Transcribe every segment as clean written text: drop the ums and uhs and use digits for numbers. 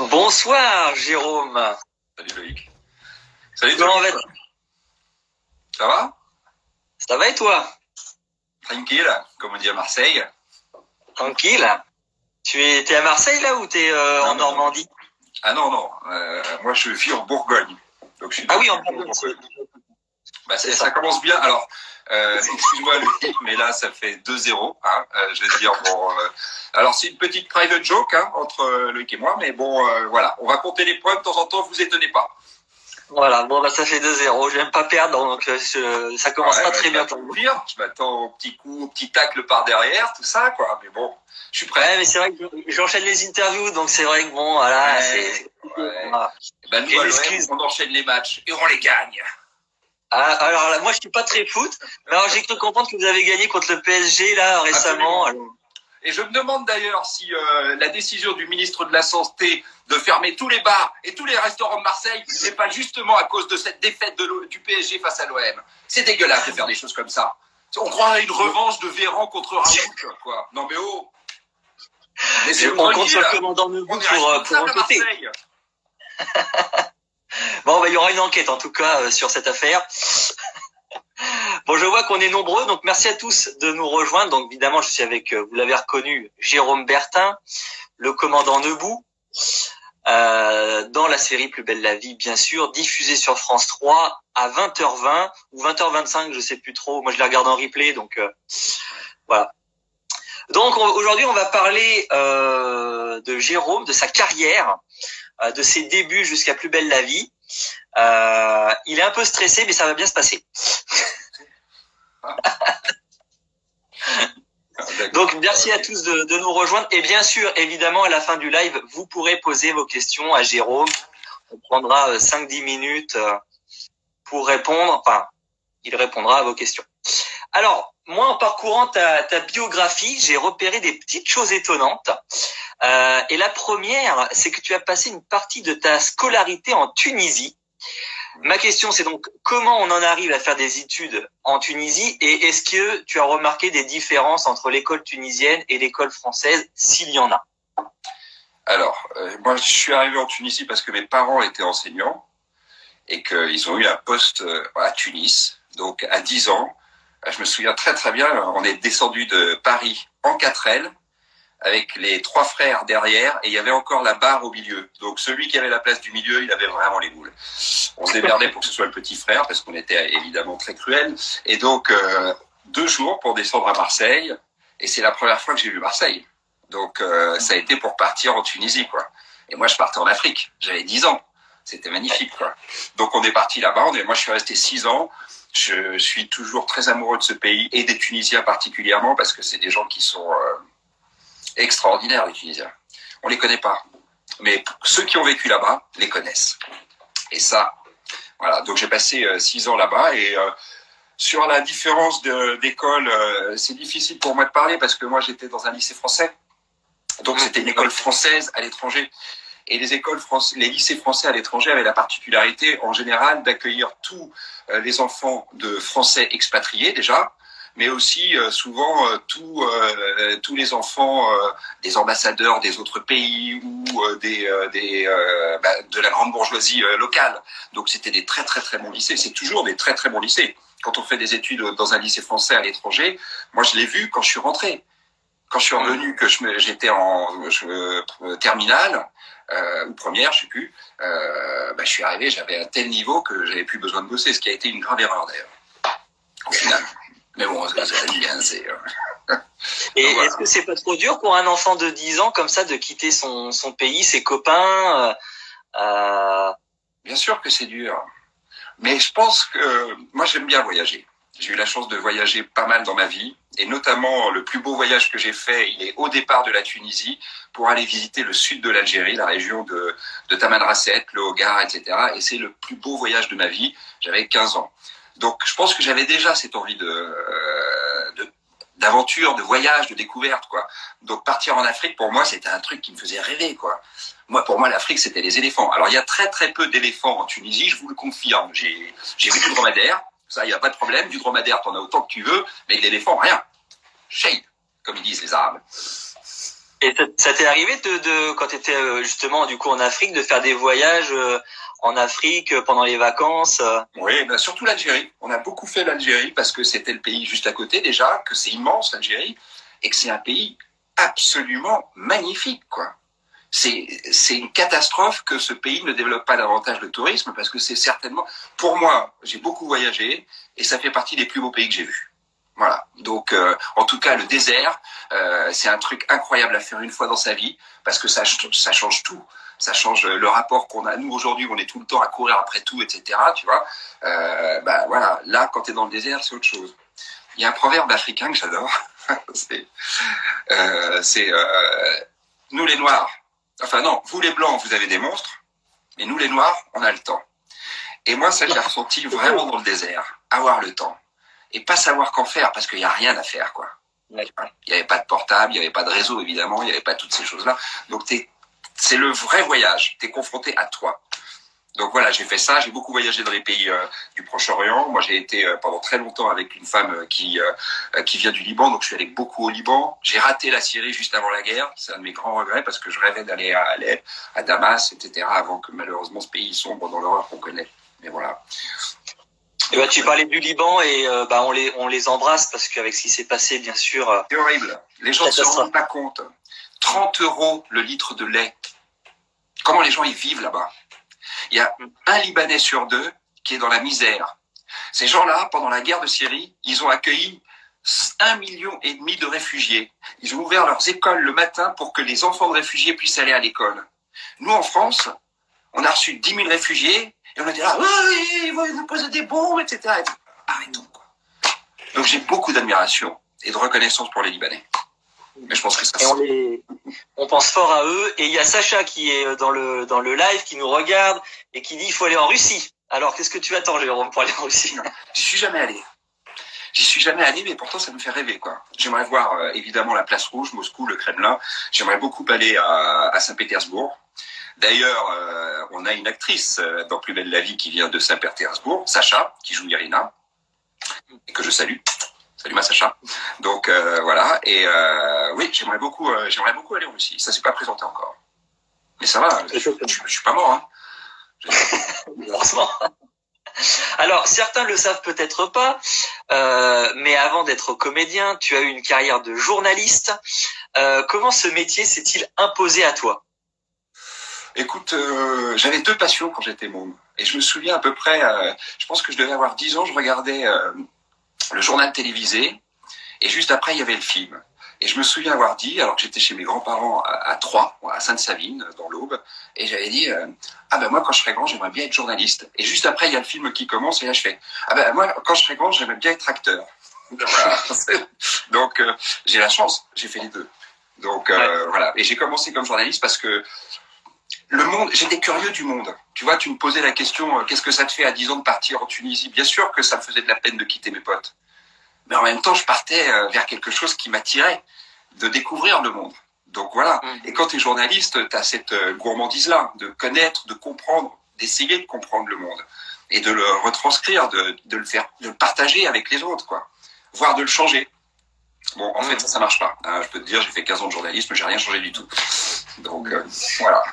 Bonsoir Jérôme. Salut Loïc. Salut Comment Loïc. vas-tu? Ça va? Ça va et toi? Tranquille, comme on dit à Marseille. Tranquille. T'es à Marseille là ou t'es en Non. Normandie? Ah non. Moi je vis en Bourgogne. Donc, je suis Ah oui, en Bourgogne. Bourgogne. C'est Ça ça. commence bien. Alors, excuse-moi Loïc, mais là ça fait 2-0. Hein, je vais dire, alors c'est une petite private joke entre Loïc et moi, mais bon, voilà. On va compter les points de temps en temps, vous étonnez pas. Voilà, bon bah ça fait 2-0. J'aime pas perdre, donc ça commence pas très bien. Je m'attends au petit coup, au petit tacle par derrière, tout ça, quoi. Mais bon, je suis prêt. Ouais, mais c'est vrai que j'enchaîne les interviews, donc c'est vrai que bon, voilà, Ouais. Voilà. Ben, nous, à l'OM, on enchaîne les matchs et on les gagne. Ah, alors là, moi je suis pas très foot, mais alors j'ai cru comprendre que vous avez gagné contre le PSG là récemment. Et je me demande d'ailleurs si la décision du ministre de la Santé de fermer tous les bars et tous les restaurants de Marseille n'est pas justement à cause de cette défaite du PSG face à l'OM. C'est dégueulasse de faire des choses comme ça. On croirait à une revanche de Véran contre Raoult, quoi. Non mais oh. Mais c'est on compte sur le commandant Nebou pour enquêter. Bon, bah, il y aura une enquête en tout cas sur cette affaire. Bon, je vois qu'on est nombreux, donc merci à tous de nous rejoindre. Donc évidemment, je suis avec, vous l'avez reconnu, Jérôme Bertin, le commandant Nebou, dans la série Plus belle la vie, bien sûr, diffusée sur France 3 à 20h20 ou 20h25, je sais plus trop. Moi, je la regarde en replay, donc voilà. Donc aujourd'hui, on va parler de Jérôme, de sa carrière, de ses débuts jusqu'à Plus belle la vie. Il est un peu stressé, mais ça va bien se passer. Donc merci à tous de nous rejoindre et bien sûr évidemment à la fin du live vous pourrez poser vos questions à Jérôme. On prendra 5-10 minutes pour répondre, enfin il répondra à vos questions. Alors moi en parcourant ta biographie j'ai repéré des petites choses étonnantes et la première c'est que tu as passé une partie de ta scolarité en Tunisie. Ma question, c'est donc comment on en arrive à faire des études en Tunisie et est-ce que tu as remarqué des différences entre l'école tunisienne et l'école française, s'il y en a? Alors, moi, je suis arrivé en Tunisie parce que mes parents étaient enseignants et qu'ils ont eu un poste à Tunis. Donc, à 10 ans, je me souviens très très bien, on est descendu de Paris en 4L avec les 3 frères derrière, et il y avait encore la barre au milieu. Donc celui qui avait la place du milieu, il avait vraiment les boules. On se démerdait pour que ce soit le petit frère, parce qu'on était évidemment très cruels. Et donc, 2 jours pour descendre à Marseille, et c'est la première fois que j'ai vu Marseille. Donc ça a été pour partir en Tunisie, quoi. Et moi, je partais en Afrique. J'avais 10 ans. C'était magnifique, quoi. Donc on est parti là-bas. Moi, je suis resté 6 ans. Je suis toujours très amoureux de ce pays, et des Tunisiens particulièrement, parce que c'est des gens qui sont... extraordinaires, les Tunisiens. On les connaît pas, mais ceux qui ont vécu là-bas les connaissent. Et ça, voilà. Donc j'ai passé 6 ans là-bas et sur la différence d'école, c'est difficile pour moi de parler parce que moi j'étais dans un lycée français, donc c'était une école française à l'étranger. Et les lycées français à l'étranger avaient la particularité en général d'accueillir tous les enfants de Français expatriés déjà, mais aussi souvent tous les enfants des ambassadeurs des autres pays ou de la grande bourgeoisie locale. Donc c'était des très très très bons lycées. C'est toujours des très très bons lycées. Quand on fait des études dans un lycée français à l'étranger, moi je l'ai vu quand je suis rentré. Quand je suis revenu, que j'étais en terminale ou première, je sais plus, je suis arrivé, j'avais un tel niveau que j'avais plus besoin de bosser, ce qui a été une grave erreur d'ailleurs, au final. Mais bon, c'est... Et voilà. Est-ce que c'est pas trop dur pour un enfant de 10 ans comme ça de quitter son pays, ses copains Bien sûr que c'est dur. Mais je pense que... Moi, j'aime bien voyager. J'ai eu la chance de voyager pas mal dans ma vie. Et notamment, le plus beau voyage que j'ai fait, il est au départ de la Tunisie pour aller visiter le sud de l'Algérie, la région de Tamanrasset, le Hogar, etc. Et c'est le plus beau voyage de ma vie. J'avais 15 ans. Donc, je pense que j'avais déjà cette envie d'aventure, de voyage, de découverte, quoi. Donc, partir en Afrique, pour moi, c'était un truc qui me faisait rêver, quoi. Pour moi, l'Afrique, c'était les éléphants. Alors, il y a très, très peu d'éléphants en Tunisie, je vous le confirme. J'ai vu du dromadaire. Ça, il n'y a pas de problème. Du dromadaire, t'en as autant que tu veux. Mais de l'éléphant, rien. Shade, comme ils disent les Arabes. Et ça t'est arrivé quand tu étais justement du coup en Afrique, de faire des voyages en Afrique pendant les vacances Oui, ben surtout l'Algérie. On a beaucoup fait l'Algérie parce que c'était le pays juste à côté déjà, que c'est immense l'Algérie, et que c'est un pays absolument magnifique, quoi. C'est une catastrophe que ce pays ne développe pas davantage le tourisme parce que c'est certainement, pour moi, j'ai beaucoup voyagé et ça fait partie des plus beaux pays que j'ai vus. Voilà. Donc, en tout cas, le désert, c'est un truc incroyable à faire une fois dans sa vie parce que ça change tout. Ça change le rapport qu'on a. Nous, aujourd'hui, on est tout le temps à courir après tout, etc. Tu vois. Bah voilà. Là, quand tu es dans le désert, c'est autre chose. Il y a un proverbe africain que j'adore. c'est nous les Noirs. Enfin non, vous les Blancs, vous avez des monstres, et nous les Noirs, on a le temps. Et moi, ça, j'ai ressenti vraiment dans le désert, avoir le temps. Et pas savoir qu'en faire, parce qu'il n'y a rien à faire, quoi. Il n'y avait pas de portable, il n'y avait pas de réseau, évidemment, il n'y avait pas toutes ces choses-là. Donc, c'est le vrai voyage. Tu es confronté à toi. Donc voilà, j'ai fait ça. J'ai beaucoup voyagé dans les pays du Proche-Orient. Moi, j'ai été pendant très longtemps avec une femme qui vient du Liban. Donc, je suis allé beaucoup au Liban. J'ai raté la Syrie juste avant la guerre. C'est un de mes grands regrets parce que je rêvais d'aller à Alep, à Damas, etc. Avant que malheureusement ce pays sombre dans l'horreur qu'on connaît. Mais voilà. Et bah, tu parlais du Liban et bah on les embrasse parce qu'avec ce qui s'est passé, bien sûr. C'est horrible. Les gens ne se rendent pas compte. 30 € le litre de lait. Comment les gens y vivent là-bas? Il y a un Libanais sur 2 qui est dans la misère. Ces gens-là, pendant la guerre de Syrie, ils ont accueilli 1,5 million de réfugiés. Ils ont ouvert leurs écoles le matin pour que les enfants de réfugiés puissent aller à l'école. Nous, en France, on a reçu 10 000 réfugiés et on était là, oui, ils vont nous poser des bombes, etc. Arrêtons, quoi. Donc j'ai beaucoup d'admiration et de reconnaissance pour les Libanais. Mais je pense que ça. On pense fort à eux. Et il y a Sacha qui est dans le live, qui nous regarde et qui dit il faut aller en Russie. Alors qu'est-ce que tu attends, Jérôme, pour aller en Russie? J'y suis jamais allé. J'y suis jamais allé, mais pourtant ça me fait rêver, quoi. J'aimerais voir évidemment la Place Rouge, Moscou, le Kremlin. J'aimerais beaucoup aller à Saint-Pétersbourg. D'ailleurs, on a une actrice dans Plus belle la vie qui vient de Saint-Pétersbourg, Sacha, qui joue Irina, et que je salue. Salut ma Sacha. Donc voilà. Et oui, j'aimerais beaucoup aller en Russie. Ça s'est pas présenté encore. Mais ça va. Je suis pas mort. Hein. Franchement. Alors certains le savent peut-être pas, mais avant d'être comédien, tu as eu une carrière de journaliste. Comment ce métier s'est-il imposé à toi? Écoute, j'avais 2 passions quand j'étais môme. Et je me souviens à peu près, je pense que je devais avoir 10 ans, je regardais le journal télévisé, et juste après, il y avait le film. Et je me souviens avoir dit, alors que j'étais chez mes grands-parents à Troyes, à Sainte-Savine, dans l'Aube, et j'avais dit, ah ben moi, quand je serai grand, j'aimerais bien être journaliste. Et juste après, il y a le film qui commence, et là, je fais, ah ben moi, quand je serai grand, j'aimerais bien être acteur. Voilà. Donc, j'ai la chance, j'ai fait les deux. Donc, voilà. Et j'ai commencé comme journaliste parce que le monde, j'étais curieux du monde. Tu vois, tu me posais la question, qu'est-ce que ça te fait à 10 ans de partir en Tunisie? Bien sûr que ça me faisait de la peine de quitter mes potes. Mais en même temps, je partais vers quelque chose qui m'attirait, de découvrir le monde. Donc voilà. Et quand tu es journaliste, tu as cette gourmandise-là, de connaître, de comprendre, d'essayer de comprendre le monde. Et de le retranscrire, de le partager avec les autres, quoi. Voire de le changer. Bon, en fait, ça marche pas. Je peux te dire, j'ai fait 15 ans de journalisme, j'ai rien changé du tout. Donc, voilà.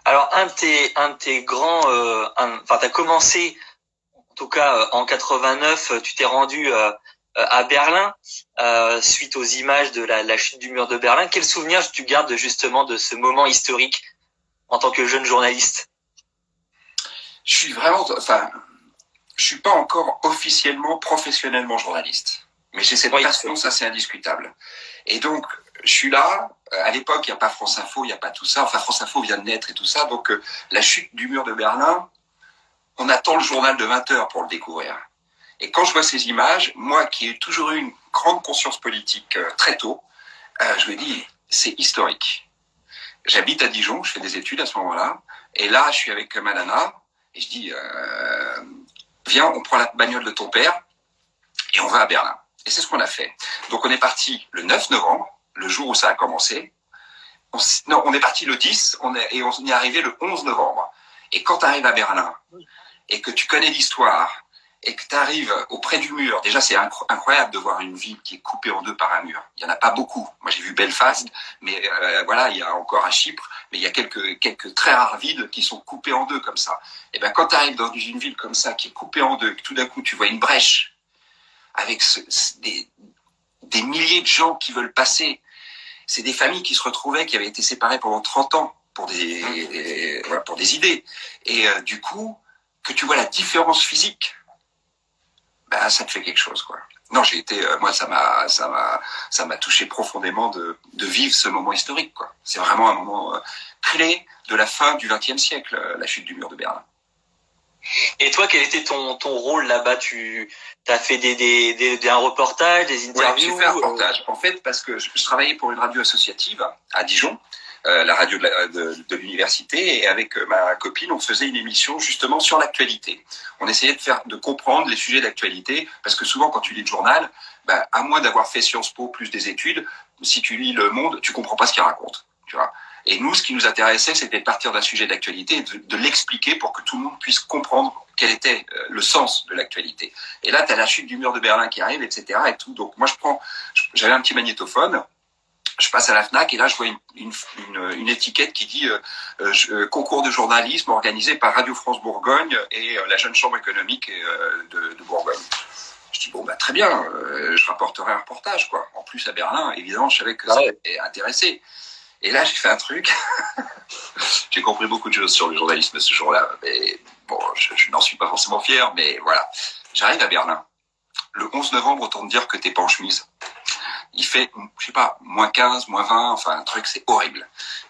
Alors, un de tes grands, t'as commencé, en tout cas, en 89, tu t'es rendu à Berlin, suite aux images de la chute du mur de Berlin. Quel souvenir tu gardes justement de ce moment historique en tant que jeune journaliste? Je suis pas encore officiellement, professionnellement journaliste. Mais j'ai cette passion, ça c'est indiscutable. Et donc, je suis là. À l'époque, il n'y a pas France Info, il n'y a pas tout ça. Enfin, France Info vient de naître et tout ça. Donc, la chute du mur de Berlin, on attend le journal de 20h pour le découvrir. Et quand je vois ces images, moi qui ai toujours eu une grande conscience politique très tôt, je me dis, c'est historique. J'habite à Dijon, je fais des études à ce moment-là. Et là, je suis avec Malana. Et je dis, viens, on prend la bagnole de ton père et on va à Berlin. Et c'est ce qu'on a fait. Donc, on est parti le 9 novembre, le jour où ça a commencé. On est parti le 10 et on y est arrivé le 11 novembre. Et quand tu arrives à Berlin et que tu connais l'histoire et que tu arrives auprès du mur, déjà c'est incroyable de voir une ville qui est coupée en deux par un mur. Il y en a pas beaucoup. Moi j'ai vu Belfast, mais voilà, il y a encore à Chypre, mais il y a quelques très rares villes qui sont coupées en deux comme ça. Et ben quand tu arrives dans une ville comme ça qui est coupée en deux, que tout d'un coup tu vois une brèche avec des milliers de gens qui veulent passer, c'est des familles qui se retrouvaient, qui avaient été séparées pendant 30 ans pour des idées. Et du coup, que tu vois la différence physique, ben ça te fait quelque chose, quoi. Non, j'ai été, moi, ça m'a touché profondément de vivre ce moment historique, quoi. C'est vraiment un moment clé de la fin du XXe siècle, la chute du mur de Berlin. Et toi, quel était ton rôle là-bas? Tu as fait un reportage, des interviews? Ouais, j'ai fait un reportage. En fait, parce que je travaillais pour une radio associative à Dijon, la radio de l'université, et avec ma copine, on faisait une émission justement sur l'actualité. On essayait de comprendre les sujets d'actualité, parce que souvent, quand tu lis le journal, bah, à moins d'avoir fait Sciences Po plus des études, si tu lis Le Monde, tu comprends pas ce qu'il raconte, tu vois. Et nous, ce qui nous intéressait, c'était de partir d'un sujet d'actualité et de l'expliquer pour que tout le monde puisse comprendre quel était le sens de l'actualité. Et là, tu as la chute du mur de Berlin qui arrive, etc. et tout. Donc moi, j'avais un petit magnétophone, je passe à la FNAC et là, je vois une étiquette qui dit concours de journalisme organisé par Radio France Bourgogne et la Jeune Chambre économique de Bourgogne. Je dis bon bah très bien, je rapporterai un reportage, quoi. En plus à Berlin, évidemment, je savais que ça m'était intéressé. Et là, j'ai fait un truc. J'ai compris beaucoup de choses sur le journalisme ce jour-là. Mais bon, je n'en suis pas forcément fier, mais voilà. J'arrive à Berlin. Le 11 novembre, autant te dire que t'es pas en chemise. Il fait, je sais pas, moins 15, moins 20, enfin un truc, c'est horrible.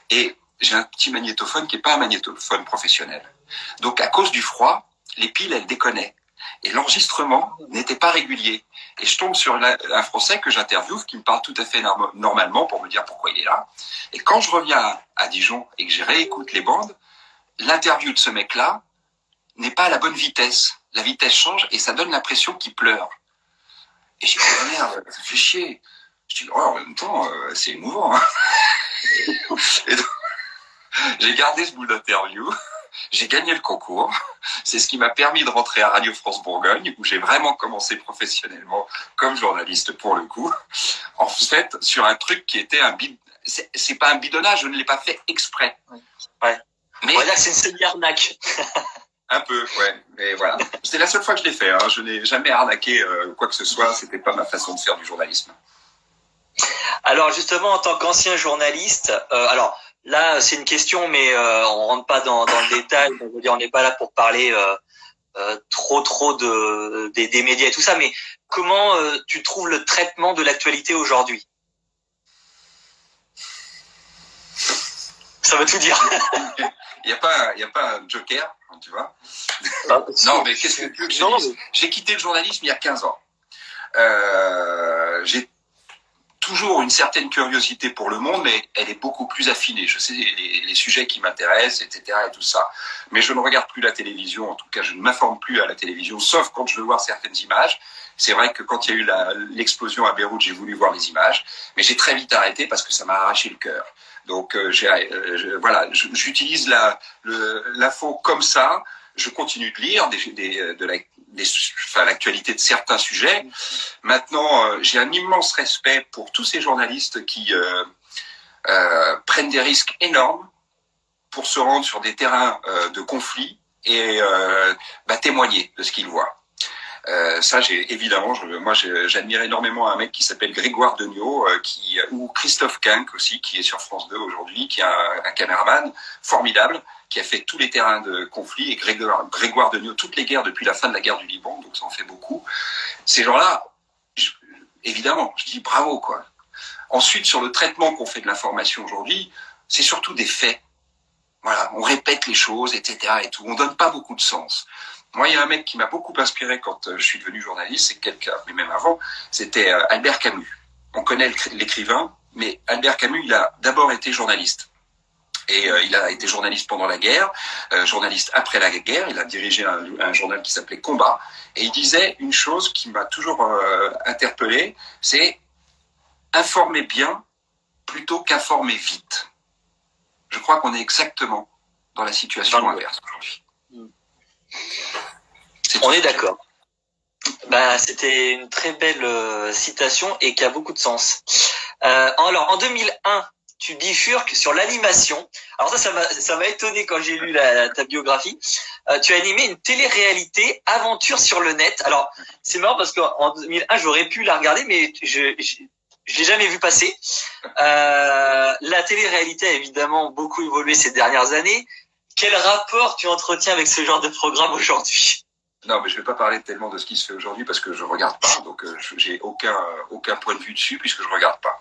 Et j'ai un petit magnétophone qui est pas un magnétophone professionnel. Donc à cause du froid, les piles, elles déconnaient. Et l'enregistrement n'était pas régulier. Et je tombe sur un Français que j'interviewe, qui me parle tout à fait normalement pour me dire pourquoi il est là. Et quand je reviens à Dijon et que je réécoute les bandes, l'interview de ce mec-là n'est pas à la bonne vitesse. La vitesse change et ça donne l'impression qu'il pleure. Et je dis, oh merde, ça fait chier. Je dis, oh, en même temps, c'est émouvant. Hein. Et donc, j'ai gardé ce bout d'interview. J'ai gagné le concours. C'est ce qui m'a permis de rentrer à Radio France Bourgogne, où j'ai vraiment commencé professionnellement comme journaliste pour le coup. En fait, sur un truc qui était c'est pas un bidonnage, je ne l'ai pas fait exprès. Ouais. Mais on va dire que c'est une semi-arnaque. Un peu, ouais. Mais voilà. C'est la seule fois que je l'ai fait. Hein. Je n'ai jamais arnaqué quoi que ce soit. C'était pas ma façon de faire du journalisme. Alors justement, en tant qu'ancien journaliste, alors là c'est une question, mais on rentre pas dans le détail. Je veux dire, on n'est pas là pour parler trop des médias et tout ça. Mais comment tu trouves le traitement de l'actualité aujourd'hui? Ça veut tout dire. Il y a pas un joker, tu vois. Non, mais qu'est-ce que tu veux que je dise ? J'ai quitté le journalisme il y a 15 ans. J'ai toujours une certaine curiosité pour le monde, mais elle est beaucoup plus affinée. Je sais les sujets qui m'intéressent, etc. et tout ça. Mais je ne regarde plus la télévision. En tout cas, je ne m'informe plus à la télévision, sauf quand je veux voir certaines images. C'est vrai que quand il y a eu l'explosion à Beyrouth, j'ai voulu voir les images, mais j'ai très vite arrêté parce que ça m'a arraché le cœur. Donc voilà, j'utilise l'info comme ça. Je continue de lire l'actualité de certains sujets. Maintenant, j'ai un immense respect pour tous ces journalistes qui prennent des risques énormes pour se rendre sur des terrains de conflit et témoigner de ce qu'ils voient. Ça, j'admire énormément un mec qui s'appelle Grégoire Degnaud, ou Christophe Quinck aussi, qui est sur France 2 aujourd'hui, qui est un caméraman formidable, qui a fait tous les terrains de conflit, et Grégoire Degnaud, toutes les guerres depuis la fin de la guerre du Liban, donc ça en fait beaucoup. Ces gens-là, évidemment, je dis bravo, quoi. Ensuite, sur le traitement qu'on fait de l'information aujourd'hui, c'est surtout des faits. Voilà, on répète les choses, etc. et tout. On donne pas beaucoup de sens. Moi, il y a un mec qui m'a beaucoup inspiré quand je suis devenu journaliste, c'est quelqu'un, mais même avant, c'était Albert Camus. On connaît l'écrivain, mais Albert Camus, il a d'abord été journaliste. Et il a été journaliste pendant la guerre, journaliste après la guerre. Il a dirigé un journal qui s'appelait Combat. Et il disait une chose qui m'a toujours interpellé, c'est informer bien plutôt qu'informer vite. Je crois qu'on est exactement dans la situation inverse aujourd'hui. On est d'accord. Bah, c'était une très belle citation et qui a beaucoup de sens. Alors, en 2001, tu bifurques sur l'animation. Alors ça m'a étonné quand j'ai lu ta biographie. Tu as animé une télé-réalité Aventure sur le net. Alors, c'est marrant parce qu'en 2001, j'aurais pu la regarder, mais je l'ai jamais vu passer. La télé-réalité a évidemment beaucoup évolué ces dernières années. Quel rapport tu entretiens avec ce genre de programme aujourd'hui? Non, mais je vais pas parler tellement de ce qui se fait aujourd'hui parce que je regarde pas, donc j'ai aucun point de vue dessus puisque je regarde pas.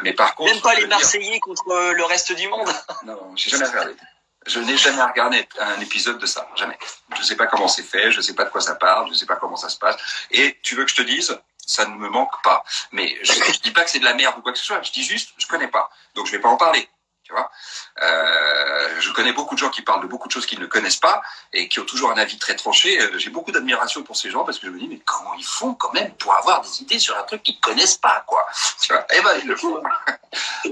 Mais par contre, même pas les Marseillais contre le reste du monde. Non, j'ai jamais regardé. Je n'ai jamais regardé un épisode de ça, jamais. Je sais pas comment c'est fait, je sais pas de quoi ça parle, je sais pas comment ça se passe. Et tu veux que je te dise, ça ne me manque pas. Mais je dis pas que c'est de la merde ou quoi que ce soit. Je dis juste, je connais pas, donc je vais pas en parler. Tu vois, je connais beaucoup de gens qui parlent de beaucoup de choses qu'ils ne connaissent pas et qui ont toujours un avis très tranché. J'ai beaucoup d'admiration pour ces gens parce que je me dis mais comment ils font quand même pour avoir des idées sur un truc qu'ils connaissent pas, quoi. Tu vois, eh ben ils le font.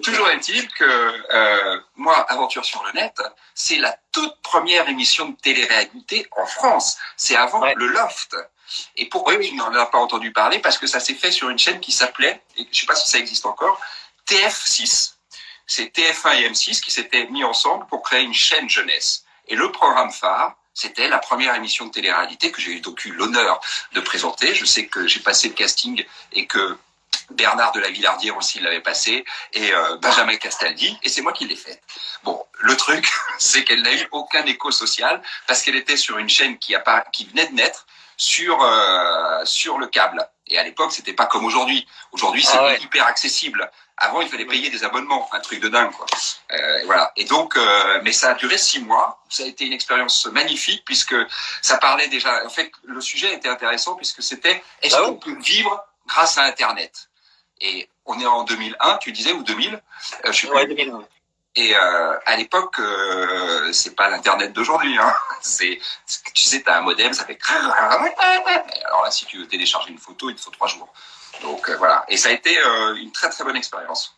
Toujours est-il que moi, Aventure sur le net, c'est la toute première émission de télé-réalité en France. C'est avant le Loft. Et pourquoi tu n'en as pas entendu parler? Parce que ça s'est fait sur une chaîne qui s'appelait, et je sais pas si ça existe encore, TF6. C'est TF1 et M6 qui s'étaient mis ensemble pour créer une chaîne jeunesse. Et le programme phare, c'était la première émission de télé-réalité que j'ai donc eu l'honneur de présenter. Je sais que j'ai passé le casting et que Bernard de la Villardière aussi l'avait passé, et Benjamin Castaldi, et c'est moi qui l'ai faite. Bon, le truc, c'est qu'elle n'a eu aucun écho social, parce qu'elle était sur une chaîne qui venait de naître sur le câble. Et à l'époque, c'était pas comme aujourd'hui. Aujourd'hui, c'est hyper accessible. Avant, il fallait payer des abonnements, un truc de dingue, quoi. Voilà. Et donc, mais ça a duré 6 mois. Ça a été une expérience magnifique puisque ça parlait déjà. En fait, le sujet était intéressant puisque c'était est-ce qu'on peut vivre grâce à Internet? Et on est en 2001, tu disais, ou 2000, je sais pas. 2001. Et à l'époque, c'est pas l'internet d'aujourd'hui. Hein. Tu sais, t'as un modem, ça fait. Alors là, si tu veux télécharger une photo, il te faut 3 jours. Donc voilà. Et ça a été une très très bonne expérience.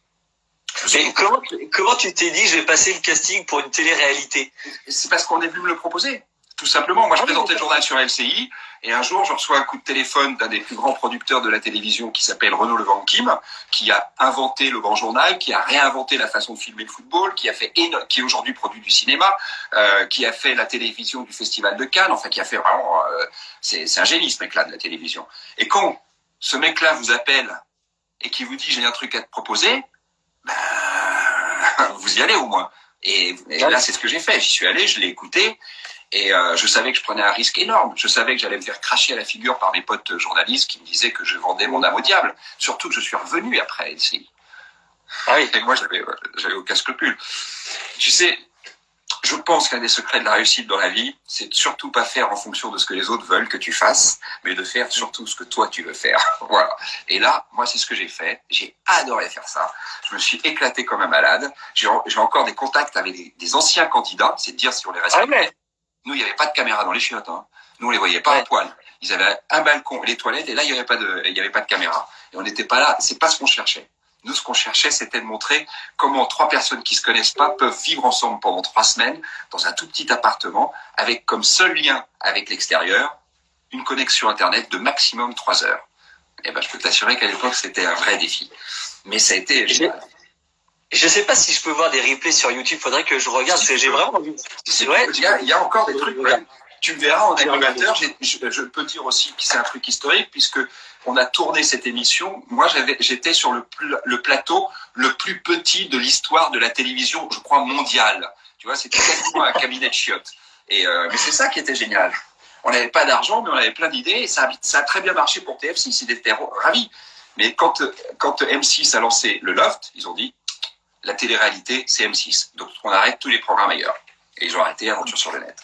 Mais comment tu t'es dit, je vais passer le casting pour une télé-réalité? C'est parce qu'on est venu me le proposer. Tout simplement. Moi, je présentais le journal sur LCI. Et un jour, je reçois un coup de téléphone d'un des plus grands producteurs de la télévision qui s'appelle Renaud Levan Kim, qui a inventé le grand journal, qui a réinventé la façon de filmer le football, qui est aujourd'hui produit du cinéma, qui a fait la télévision du Festival de Cannes, enfin, qui a fait vraiment, c'est un génie, ce mec-là, de la télévision. Et quand ce mec-là vous appelle et qui vous dit, j'ai un truc à te proposer, ben, vous y allez au moins. Et là, c'est ce que j'ai fait. J'y suis allé, je l'ai écouté. Et je savais que je prenais un risque énorme. Je savais que j'allais me faire cracher à la figure par mes potes journalistes qui me disaient que je vendais mon âme au diable. Surtout que je suis revenu après ici. Et moi, j'avais aucun scrupule. Tu sais, je pense qu'un des secrets de la réussite dans la vie, c'est de surtout pas faire en fonction de ce que les autres veulent que tu fasses, mais de faire surtout ce que toi tu veux faire. Voilà. Et là, moi, c'est ce que j'ai fait. J'ai adoré faire ça. Je me suis éclaté comme un malade. J'ai encore des contacts avec des anciens candidats. C'est de dire si on les respecte. Nous, il n'y avait pas de caméra dans les chiottes. Hein. Nous, on les voyait pas à poil. Ils avaient un balcon et les toilettes, et là, il y avait pas de caméra. Et on n'était pas là. C'est pas ce qu'on cherchait. Nous, ce qu'on cherchait, c'était de montrer comment 3 personnes qui se connaissent pas peuvent vivre ensemble pendant 3 semaines dans un tout petit appartement, avec comme seul lien avec l'extérieur une connexion Internet de maximum 3 heures. Et ben, je peux t'assurer qu'à l'époque, c'était un vrai défi. Mais ça a été génial. Je sais pas si je peux voir des replays sur YouTube. Faudrait que je regarde. Parce que j'ai vraiment envie. C'est vrai. Il y a encore des trucs. Ouais. Tu me verras en animateur. Je peux dire aussi que c'est un truc historique puisque on a tourné cette émission. Moi, j'étais sur le plateau le plus petit de l'histoire de la télévision, je crois mondiale. Tu vois, c'était quasiment un cabinet de chiottes. Et mais c'est ça qui était génial. On n'avait pas d'argent, mais on avait plein d'idées. Et ça a très bien marché pour TF6. Ils étaient ravis. Mais quand M6 a lancé le Loft, ils ont dit la télé-réalité, c'est M6. Donc, on arrête tous les programmes ailleurs. Et ils ont arrêté Aventure sur le net.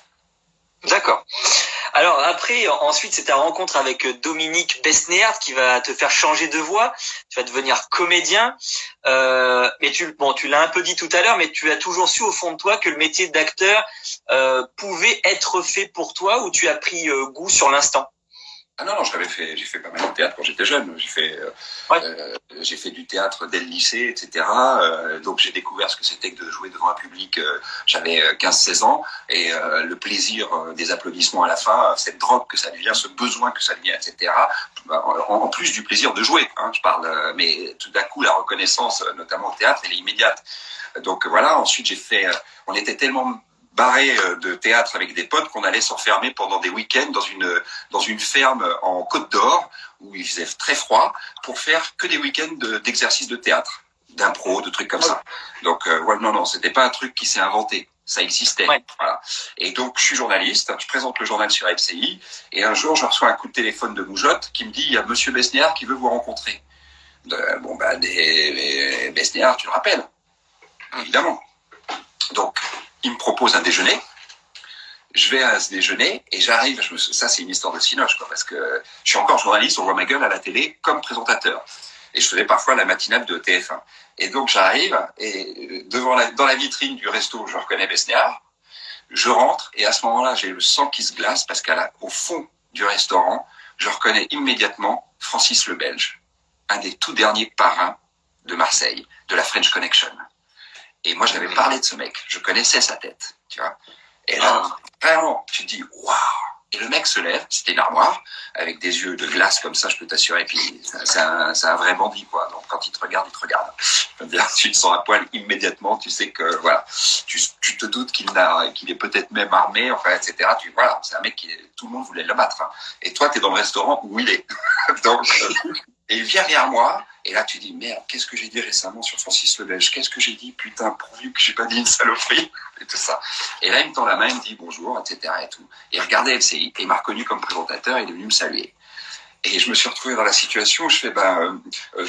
D'accord. Alors après, ensuite, c'est ta rencontre avec Dominique Besnéard qui va te faire changer de voix. Tu vas devenir comédien. Mais tu l'as un peu dit tout à l'heure, mais tu as toujours su au fond de toi que le métier d'acteur pouvait être fait pour toi, ou tu as pris goût sur l'instant? Ah non, non, j'ai fait pas mal de théâtre quand j'étais jeune. Ouais. J'ai fait du théâtre dès le lycée, etc. Donc j'ai découvert ce que c'était que de jouer devant un public. J'avais 15-16 ans et le plaisir des applaudissements à la fin, cette drogue que ça devient, ce besoin que ça devient, etc. En plus du plaisir de jouer, hein, je parle. Mais tout d'un coup, la reconnaissance, notamment au théâtre, elle est immédiate. Donc voilà. Ensuite, on était tellement barré de théâtre avec des potes qu'on allait s'enfermer pendant des week-ends dans une ferme en Côte d'Or où il faisait très froid pour faire que des week-ends d'exercices de théâtre, d'impro, de trucs comme ça. Donc ouais, non, c'était pas un truc qui s'est inventé. Ça existait. Ouais. Voilà. Et donc, je suis journaliste, je présente le journal sur LCI, et un jour, je reçois un coup de téléphone de Moujotte qui me dit, il y a Monsieur Besnéard qui veut vous rencontrer. Besnéard, tu le rappelles? Évidemment. Donc, il me propose un déjeuner. Je vais à ce déjeuner et j'arrive. Ça, c'est une histoire de cinoche, quoi, parce que je suis encore journaliste. On voit ma gueule à la télé comme présentateur. Et je faisais parfois la matinale de TF1. Et donc, j'arrive et dans la vitrine du resto, je reconnais Besnéard. Je rentre et à ce moment-là, j'ai le sang qui se glace parce qu'au fond du restaurant, je reconnais immédiatement Francis le Belge, un des tout derniers parrains de Marseille, de la French Connection. Et moi, j'avais parlé de ce mec. Je connaissais sa tête, tu vois. Et là, vraiment, tu te dis, waouh! Et le mec se lève, c'était une armoire, avec des yeux de glace comme ça, je peux t'assurer. Et puis, c'est un vrai bandit, quoi. Donc, quand il te regarde, il te regarde. Je veux dire, tu te sens à poil immédiatement, tu sais que, voilà. Tu te doutes qu'il est peut-être même armé, enfin, etc. Voilà, c'est un mec tout le monde voulait le battre. Hein. Et toi, t'es dans le restaurant où il est. Donc, et il vient vers moi, et là tu dis, merde, qu'est-ce que j'ai dit récemment sur Francis le Belge? Qu'est-ce que j'ai dit, putain, pourvu que j'ai pas dit une saloperie, et tout ça. Et là, il me tend la main, il me dit bonjour, etc. et tout. Et il regardait LCI, et il m'a reconnu comme présentateur, il est venu me saluer. Et je me suis retrouvé dans la situation où je fais,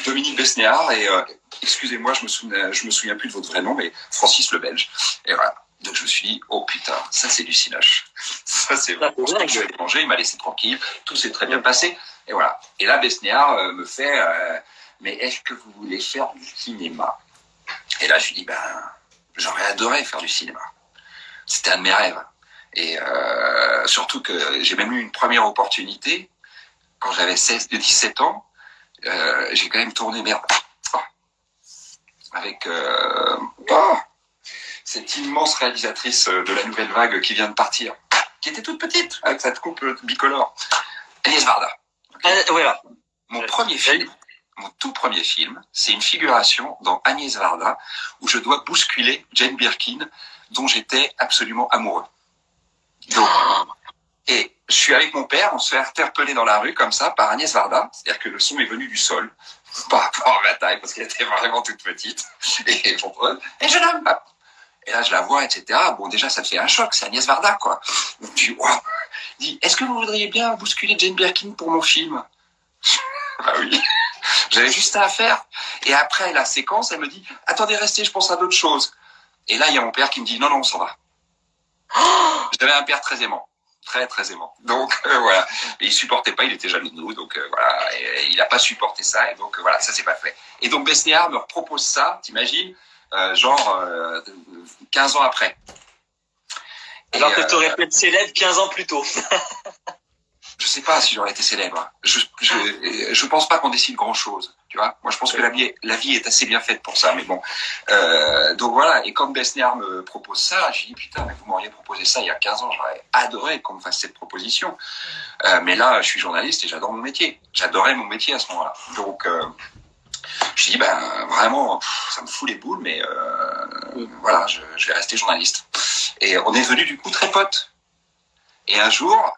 Dominique Besnéard, et excusez-moi, je me souviens plus de votre vrai nom, mais Francis le Belge. Et voilà. Donc je me suis dit, oh putain, ça c'est du cinoche. Ça c'est vraiment ce que je vais manger, il m'a laissé tranquille, tout s'est très bien passé. Et voilà. Et là, Besnéard me fait, mais est-ce que vous voulez faire du cinéma? Et là, je lui dis, j'aurais adoré faire du cinéma. C'était un de mes rêves. Et surtout que j'ai même eu une première opportunité quand j'avais 17 ans. J'ai quand même tourné, avec cette immense réalisatrice de la Nouvelle Vague qui vient de partir, qui était toute petite, avec cette coupe bicolore, Agnès Varda. Okay. Voilà. Mon tout premier film, c'est une figuration dans Agnès Varda, où je dois bousculer Jane Birkin, dont j'étais absolument amoureux. Donc, et je suis avec mon père, on se fait interpeller dans la rue comme ça par Agnès Varda, c'est-à-dire que le son est venu du sol, par rapport à ma taille, parce qu'elle était vraiment toute petite. Et jeune homme, et là, je la vois, etc. Bon, déjà, ça te fait un choc, c'est Agnès Varda, quoi. Donc, tu dis, wow. Dis, est-ce que vous voudriez bien bousculer Jane Birkin pour mon film? Bah oui. J'avais juste ça à faire. Et après la séquence, elle me dit, attendez, restez, je pense à d'autres choses. Et là, il y a mon père qui me dit, non, on s'en va. J'avais un père très aimant. Très, très aimant. Donc, voilà. Et il supportait pas, il était jaloux de nous. Donc, voilà. Et il a pas supporté ça. Et donc, voilà, ça, c'est pas fait. Et donc, Besnéard me propose ça, t'imagines? 15 ans après. Alors que tu aurais pu être célèbre 15 ans plus tôt. Je sais pas si j'aurais été célèbre. Je pense pas qu'on décide grand chose. Tu vois, moi je pense que la vie est assez bien faite pour ça. Mais bon, donc voilà. Et quand Besnéard me propose ça, je dis putain, mais vous m'auriez proposé ça il y a 15 ans, j'aurais adoré qu'on me fasse cette proposition. Mais là, je suis journaliste et j'adore mon métier. J'adorais mon métier à ce moment-là. Donc je dis vraiment, ça me fout les boules, mais voilà, je vais rester journaliste. Et on est devenus du coup très potes. Et un jour,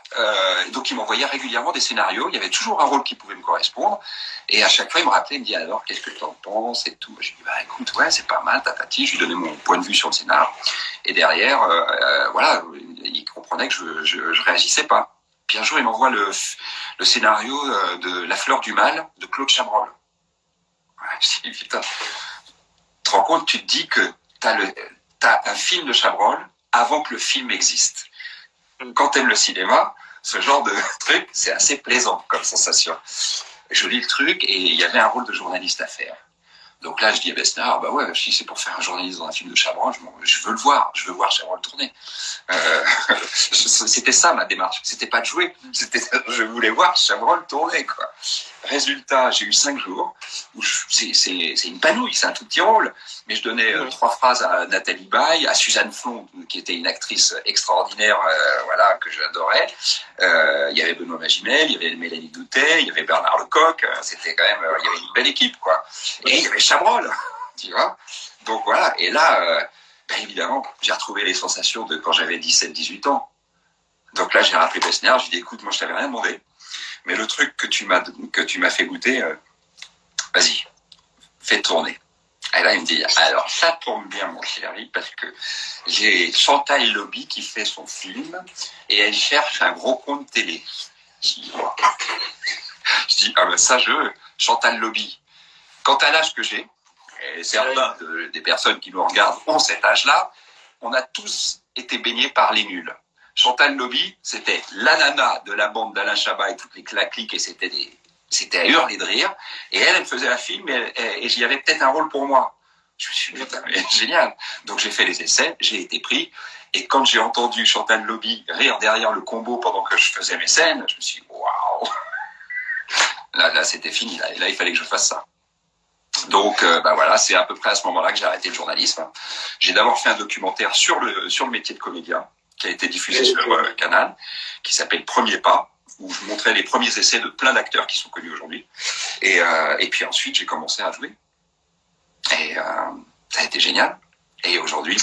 donc il m'envoyait régulièrement des scénarios. Il y avait toujours un rôle qui pouvait me correspondre. Et à chaque fois, il me rappelait, il me dit alors, qu'est-ce que tu en penses et tout. Je dis écoute, ouais, c'est pas mal, tatati. Je lui donnais mon point de vue sur le scénar. Et derrière, voilà, il comprenait que je réagissais pas. Puis un jour, il m'envoie le scénario de La Fleur du Mal de Claude Chabrol. Ouais, je dis putain, tu te rends compte, tu te dis que t'as un film de Chabrol avant que le film existe. Quand t'aimes le cinéma, ce genre de truc, c'est assez plaisant comme sensation. Je lis le truc et il y avait un rôle de journaliste à faire. Donc là, je dis à Besnard, bah ouais, si c'est pour faire un journaliste dans un film de Chabrol, je veux le voir, je veux voir Chabrol tourner. C'était ça ma démarche, c'était pas de jouer, c'était je voulais voir Chabrol tourner, quoi. Résultat, j'ai eu 5 jours où c'est une panouille, c'est un tout petit rôle, mais je donnais 3 phrases à Nathalie Baye, à Suzanne Flon, qui était une actrice extraordinaire, voilà, que j'adorais. Il y avait Benoît Magimel, il y avait Mélanie Doutet, il y avait Bernard Lecoq, c'était quand même, il y avait une belle équipe, quoi. Et il y avait Chabrol, tu vois. Donc voilà, et là, évidemment, j'ai retrouvé les sensations de quand j'avais 17-18 ans. Donc là, j'ai rappelé Besnard, j'ai dit, écoute, moi je t'avais rien demandé, mais le truc que tu m'as fait goûter, vas-y, fais tourner. Et là, il me dit, alors ça tombe bien, mon chéri, parce que j'ai Chantal Lobby qui fait son film et elle cherche un gros compte télé. Je dis, ah ben ça, je veux, Chantal Lobby. Quant à l'âge que j'ai, et certains des personnes qui nous regardent ont cet âge-là, on a tous été baignés par les nuls. Chantal Lobby, c'était la nana de la bande d'Alain Chabat et toutes la clique, et c'était à hurler de rire. Et elle faisait un film et j'y avais peut-être un rôle pour moi. Je me suis dit, putain, mais génial. Donc j'ai fait les essais, j'ai été pris. Et quand j'ai entendu Chantal Lobby rire derrière le combo pendant que je faisais mes scènes, je me suis dit, waouh. Là, c'était fini. Là, il fallait que je fasse ça. Donc, voilà, c'est à peu près à ce moment-là que j'ai arrêté le journalisme. J'ai d'abord fait un documentaire sur le métier de comédien, qui a été diffusé sur Canal, qui s'appelle Premier Pas, où je montrais les premiers essais de plein d'acteurs qui sont connus aujourd'hui. Et puis ensuite, j'ai commencé à jouer. Et ça a été génial. Et aujourd'hui,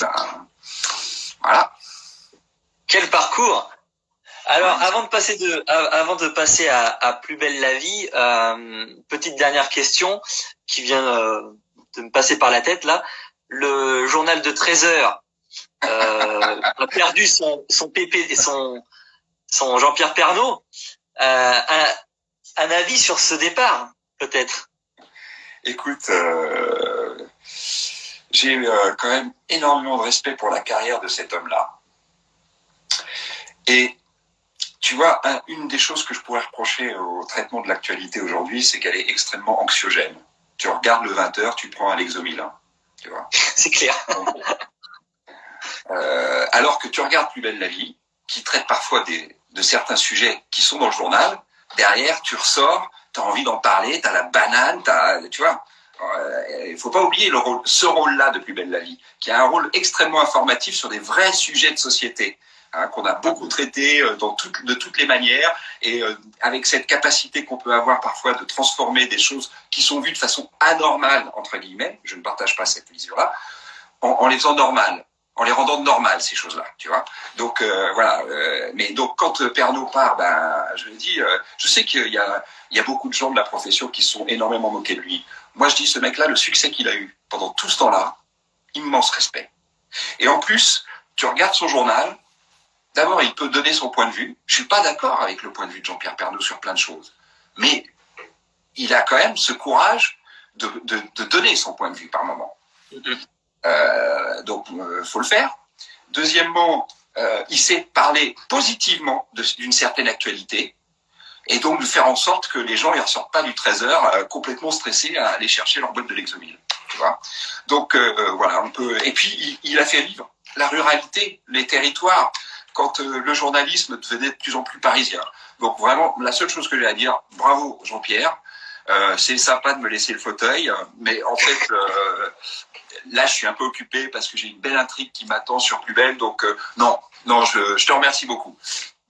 voilà. Quel parcours! Alors, avant de passer à Plus belle la vie, petite dernière question qui vient de me passer par la tête là. Le journal de 13 heures a perdu son pépé, son Jean-Pierre Pernaut. Un avis sur ce départ, peut-être? Écoute, j'ai quand même énormément de respect pour la carrière de cet homme-là. Et tu vois, une des choses que je pourrais reprocher au traitement de l'actualité aujourd'hui, c'est qu'elle est extrêmement anxiogène. Tu regardes le 20h, tu prends un Lexomil, tu vois. C'est clair. Alors que tu regardes Plus belle la vie, qui traite parfois de certains sujets qui sont dans le journal, derrière, tu ressors, tu as envie d'en parler, tu as la banane, tu vois. Il faut pas oublier ce rôle-là de Plus belle la vie, qui a un rôle extrêmement informatif sur des vrais sujets de société. Qu'on a beaucoup traité de toutes les manières, et avec cette capacité qu'on peut avoir parfois de transformer des choses qui sont vues de façon anormale, entre guillemets, je ne partage pas cette vision-là, en les faisant normales, en les rendant normales, ces choses-là, tu vois. Donc voilà, mais donc quand Pernaut part, je le dis, je sais qu'il y a beaucoup de gens de la profession qui sont énormément moqués de lui. Moi je dis, ce mec-là, le succès qu'il a eu pendant tout ce temps-là, immense respect. Et en plus, tu regardes son journal. D'abord, il peut donner son point de vue. Je suis pas d'accord avec le point de vue de Jean-Pierre Pernaut sur plein de choses. Mais il a quand même ce courage de donner son point de vue par moment. Donc, faut le faire. Deuxièmement, il sait parler positivement d'une certaine actualité. Et donc, de faire en sorte que les gens ne ressortent pas du 13h complètement stressés à aller chercher leur boîte de Lexomil. Tu vois. Donc, voilà, on peut. Et puis, il a fait vivre la ruralité, les territoires, quand le journalisme devenait de plus en plus parisien. Donc vraiment, la seule chose que j'ai à dire, bravo Jean-Pierre, c'est sympa de me laisser le fauteuil, mais en fait, là je suis un peu occupé parce que j'ai une belle intrigue qui m'attend sur Plus belle, donc non, je te remercie beaucoup.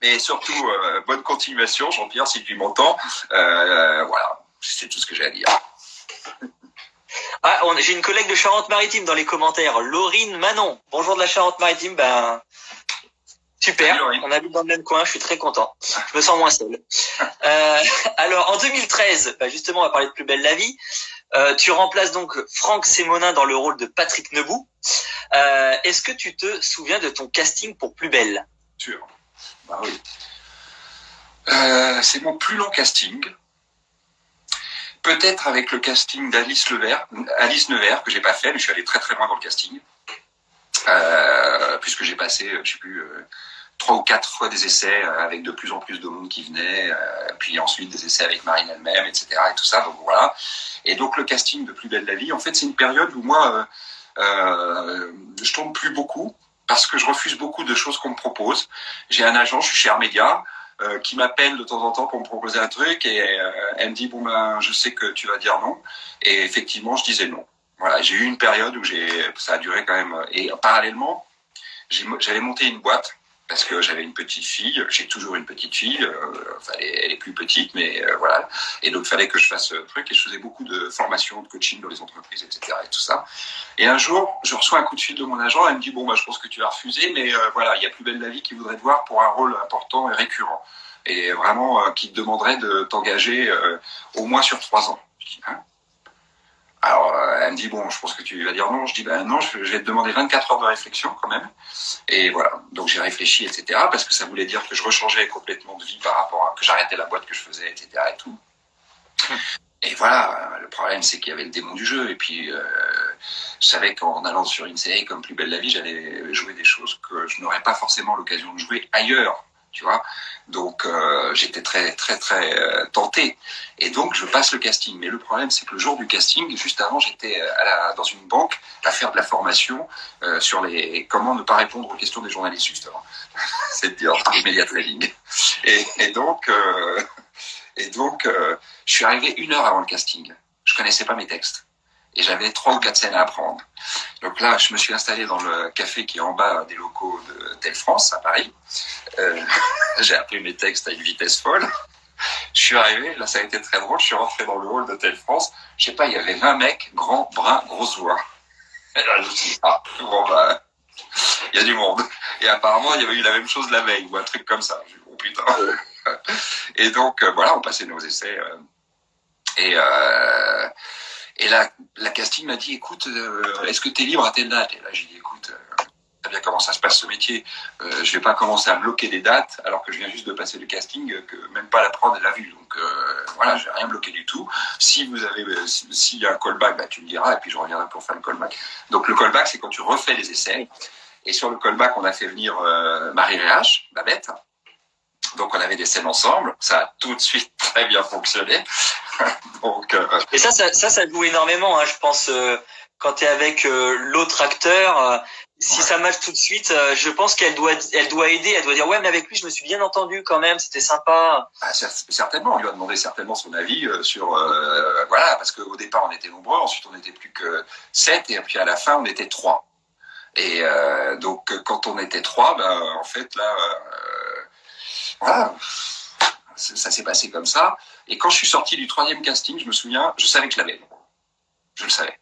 Mais surtout, bonne continuation Jean-Pierre, si tu m'entends. Voilà, c'est tout ce que j'ai à dire. Ah, j'ai une collègue de Charente-Maritime dans les commentaires, Laurine Manon. Bonjour de la Charente-Maritime, super, on habite dans le même coin, je suis très content. Je me sens moins seul. Alors, en 2013, justement, on va parler de Plus belle la vie. Tu remplaces donc Franck Sémonin dans le rôle de Patrick Nebout. Est-ce que tu te souviens de ton casting pour Plus belle? Sûr. Bah oui. C'est mon plus long casting. Peut-être avec le casting d'Alice Nevers, que j'ai pas fait, mais je suis allé très très loin dans le casting. Puisque j'ai passé, je sais plus, 3 ou 4 fois des essais avec de plus en plus de monde qui venait, puis ensuite des essais avec Marine elle-même, etc. et tout ça. Donc voilà. Et donc le casting de Plus belle la vie, en fait, c'est une période où moi, je tourne plus beaucoup parce que je refuse beaucoup de choses qu'on me propose. J'ai un agent, je suis chez Armédia, qui m'appelle de temps en temps pour me proposer un truc et elle me dit bon ben je sais que tu vas dire non, et effectivement je disais non. Voilà, j'ai eu une période où ça a duré quand même, et parallèlement j'avais monté une boîte parce que j'avais une petite fille, j'ai toujours une petite fille, enfin, elle est plus petite, mais voilà, et donc il fallait que je fasse ce truc, et je faisais beaucoup de formations, de coaching dans les entreprises, etc. et tout ça. Et un jour, je reçois un coup de fil de mon agent, elle me dit bon bah je pense que tu vas refuser, mais voilà, il y a Plus belle la vie qui voudrait te voir pour un rôle important et récurrent, et vraiment qui te demanderait de t'engager au moins sur 3 ans. Je dis, hein. Alors, elle me dit, bon, je pense que tu vas dire non. Je dis, ben non, je vais te demander 24 heures de réflexion quand même. Et voilà, donc j'ai réfléchi, etc. Parce que ça voulait dire que je rechangeais complètement de vie par rapport à que j'arrêtais la boîte que je faisais, etc. et tout. Et voilà, le problème, c'est qu'il y avait le démon du jeu. Et puis, je savais qu'en allant sur une série comme Plus belle la vie, j'allais jouer des choses que je n'aurais pas forcément l'occasion de jouer ailleurs. Tu vois, donc j'étais très tenté, et donc je passe le casting. Mais le problème, c'est que le jour du casting, juste avant, j'étais dans une banque à faire de la formation sur comment ne pas répondre aux questions des journalistes, justement. C'est de dire les médias trading. Et donc je suis arrivé 1 heure avant le casting. Je connaissais pas mes textes. Et j'avais 3 ou 4 scènes à apprendre. Donc là, je me suis installé dans le café qui est en bas des locaux de Telle France, à Paris. J'ai appris mes textes à une vitesse folle. Je suis arrivé, là ça a été très drôle, je suis rentré dans le hall de Telle France. Je sais pas, il y avait 20 mecs, grands, bruns, grosses voix. Et là, je me suis dit, ah, bon bah, il y a du monde. Et apparemment, il y avait eu la même chose la veille, ou un truc comme ça. J'ai dit, oh putain. Et donc, voilà, on passait nos essais. Et là, la casting m'a dit, écoute, est-ce que tu es libre à telle date? Et là, j'ai dit, écoute, t'as bien comment ça se passe ce métier. Je vais pas commencer à bloquer des dates alors que je viens juste de passer le casting, que même pas la prod l'a vu. Donc voilà, j'ai rien bloqué du tout. Si vous avez, s'il y a un callback, bah tu me diras et puis je reviendrai pour faire le callback. Donc le callback, c'est quand tu refais les essais. Et sur le callback, on a fait venir Marie Réache, Babette. Donc on avait des scènes ensemble, ça a tout de suite très bien fonctionné. Donc, et ça joue énormément, hein, je pense, quand tu es avec l'autre acteur, si ça match tout de suite, je pense qu'elle doit aider, elle doit dire ouais mais avec lui je me suis bien entendu quand même, c'était sympa. Ah, certainement, on lui a demandé certainement son avis sur voilà, parce qu'au départ on était nombreux, ensuite on n'était plus que 7 et puis à la fin on était 3. Et donc quand on était 3, ben en fait là voilà, ça s'est passé comme ça. Et quand je suis sorti du 3e casting, je me souviens, je savais que je l'avais. Je le savais.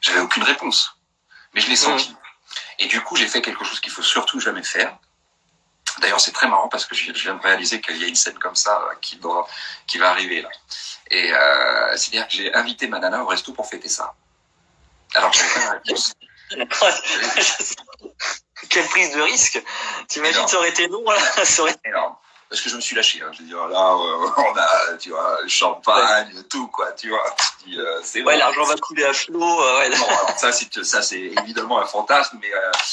J'avais aucune réponse, mais je l'ai senti. Et du coup, j'ai fait quelque chose qu'il faut surtout jamais faire. D'ailleurs, c'est très marrant parce que je viens de réaliser qu'il y a une scène comme ça qui va arriver là. Et c'est-à-dire que j'ai invité ma nana au resto pour fêter ça. Alors, j'avais pas la réponse. Quelle prise de risque. T'imagines, ça aurait été non, là, ça aurait été énorme. Parce que je me suis lâché, hein. Je veux dire, là, on a, tu vois, champagne, tout, quoi, tu vois. C'est ouais, l'argent va couler à flot, ouais. Non, alors ça, c'est évidemment un fantasme, mais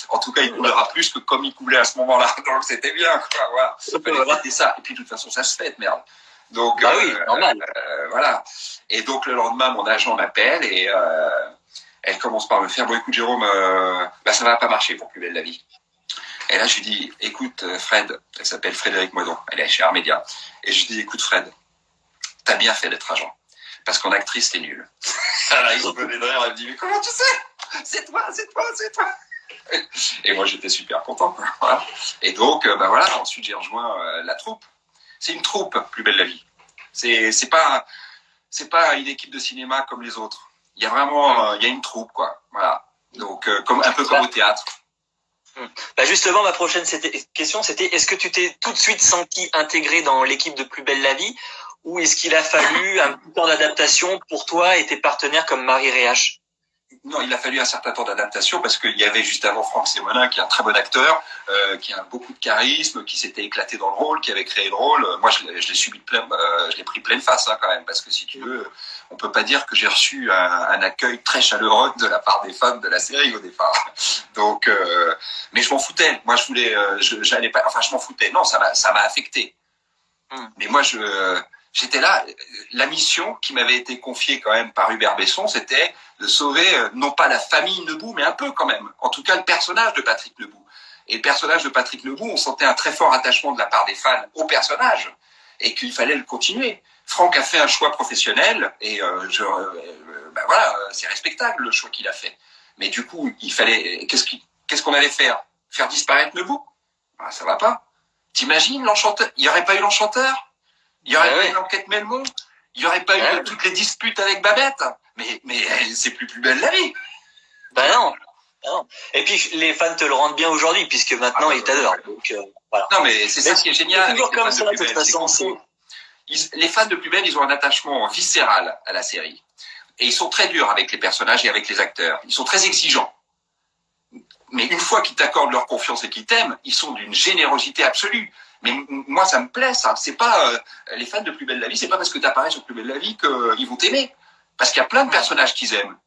en tout cas, il coulera plus que comme il coulait à ce moment-là. Donc, c'était bien, quoi, voilà. C'était ça. Et puis, de toute façon, ça se fête, merde. Donc, bah oui, normal. Voilà. Et donc, le lendemain, mon agent m'appelle et elle commence par me faire, bon, écoute, Jérôme, bah, ça va pas marcher pour Plus belle la vie. Et là, je lui dis, écoute, Fred, elle s'appelle Frédéric Moidon, elle est chez Armédia. Et je lui dis, écoute, Fred, t'as bien fait d'être agent. Parce qu'en actrice, t'es nul. Alors, ils ont donné de rire, elle me dit, mais comment tu sais? C'est toi. Et moi, j'étais super content, quoi. Voilà. Et donc, bah voilà, ensuite, j'ai rejoint la troupe. C'est une troupe, Plus belle la vie. C'est pas une équipe de cinéma comme les autres. Il y a vraiment, il y a une troupe, quoi. Voilà. Donc, un peu comme au théâtre. Bah justement, ma prochaine question, c'était est-ce que tu t'es tout de suite senti intégré dans l'équipe de Plus belle la vie, ou est-ce qu'il a fallu un petit temps d'adaptation pour toi et tes partenaires comme Marie Réache? Non, il a fallu un certain temps d'adaptation parce qu'il y avait juste avant Franck Sémonin, qui est un très bon acteur, qui a beaucoup de charisme, qui s'était éclaté dans le rôle, qui avait créé le rôle. Moi, je l'ai subi je l'ai pris pleine face, hein, quand même, parce que si tu veux, on peut pas dire que j'ai reçu un accueil très chaleureux de la part des fans de la série au départ. Donc, mais je m'en foutais. Moi, je voulais, j'allais pas, enfin, je m'en foutais. Non, ça m'a affecté. Mais moi, je J'étais là. La mission qui m'avait été confiée quand même par Hubert Besson, c'était de sauver non pas la famille Nebout, mais un peu quand même. En tout cas, le personnage de Patrick Nebout. Et le personnage de Patrick Nebout, on sentait un très fort attachement de la part des fans au personnage et qu'il fallait le continuer. Franck a fait un choix professionnel et ben voilà, c'est respectable le choix qu'il a fait. Mais du coup, il fallait qu'est-ce qu'on allait faire? Faire disparaître Nebout? Ben, ça va pas. T'imagines l'enchanteur? Il n'y aurait pas eu l'enchanteur? Il n'y aurait pas eu l'enquête Melmont? Il n'y aurait pas eu toutes les disputes avec Babette? Mais c'est plus belle la vie. Ben non. Non. Et puis les fans te le rendent bien aujourd'hui puisque maintenant ils t'adorent. Donc voilà. Non mais c'est ça qui est génial. C'est toujours comme ça de toute façon. Les fans de Plus belle, ils ont un attachement viscéral à la série. Et ils sont très durs avec les personnages et avec les acteurs. Ils sont très exigeants. Mais une fois qu'ils t'accordent leur confiance et qu'ils t'aiment, ils sont d'une générosité absolue. Mais moi, ça me plaît, ça. C'est pas les fans de Plus belle la vie, c'est pas parce que t'apparais sur Plus belle la vie qu'ils vont t'aimer. Parce qu'il y a plein de personnages qu'ils aiment.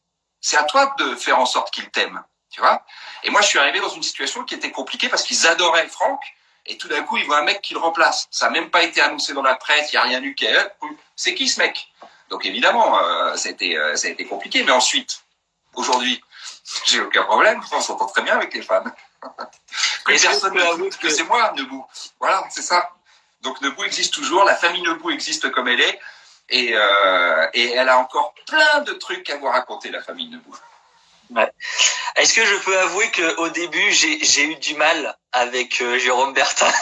C'est à toi de faire en sorte qu'ils t'aiment. Tu vois? Et moi, je suis arrivé dans une situation qui était compliquée parce qu'ils adoraient Franck. Et tout d'un coup, ils voient un mec qui le remplace. Ça n'a même pas été annoncé dans la presse. Il n'y a rien eu. C'est qui ce mec? Donc évidemment, ça a été compliqué. Mais ensuite, aujourd'hui, j'ai aucun problème. On s'entend très bien avec les fans. Que personne ne doute que c'est moi, Nebout. Voilà, c'est ça. Donc Nebout existe toujours. La famille Nebout existe comme elle est. Et elle a encore plein de trucs à vous raconter, la famille Nebout. Ouais. Est-ce que je peux avouer qu'au début, j'ai eu du mal avec Jérôme Bertin?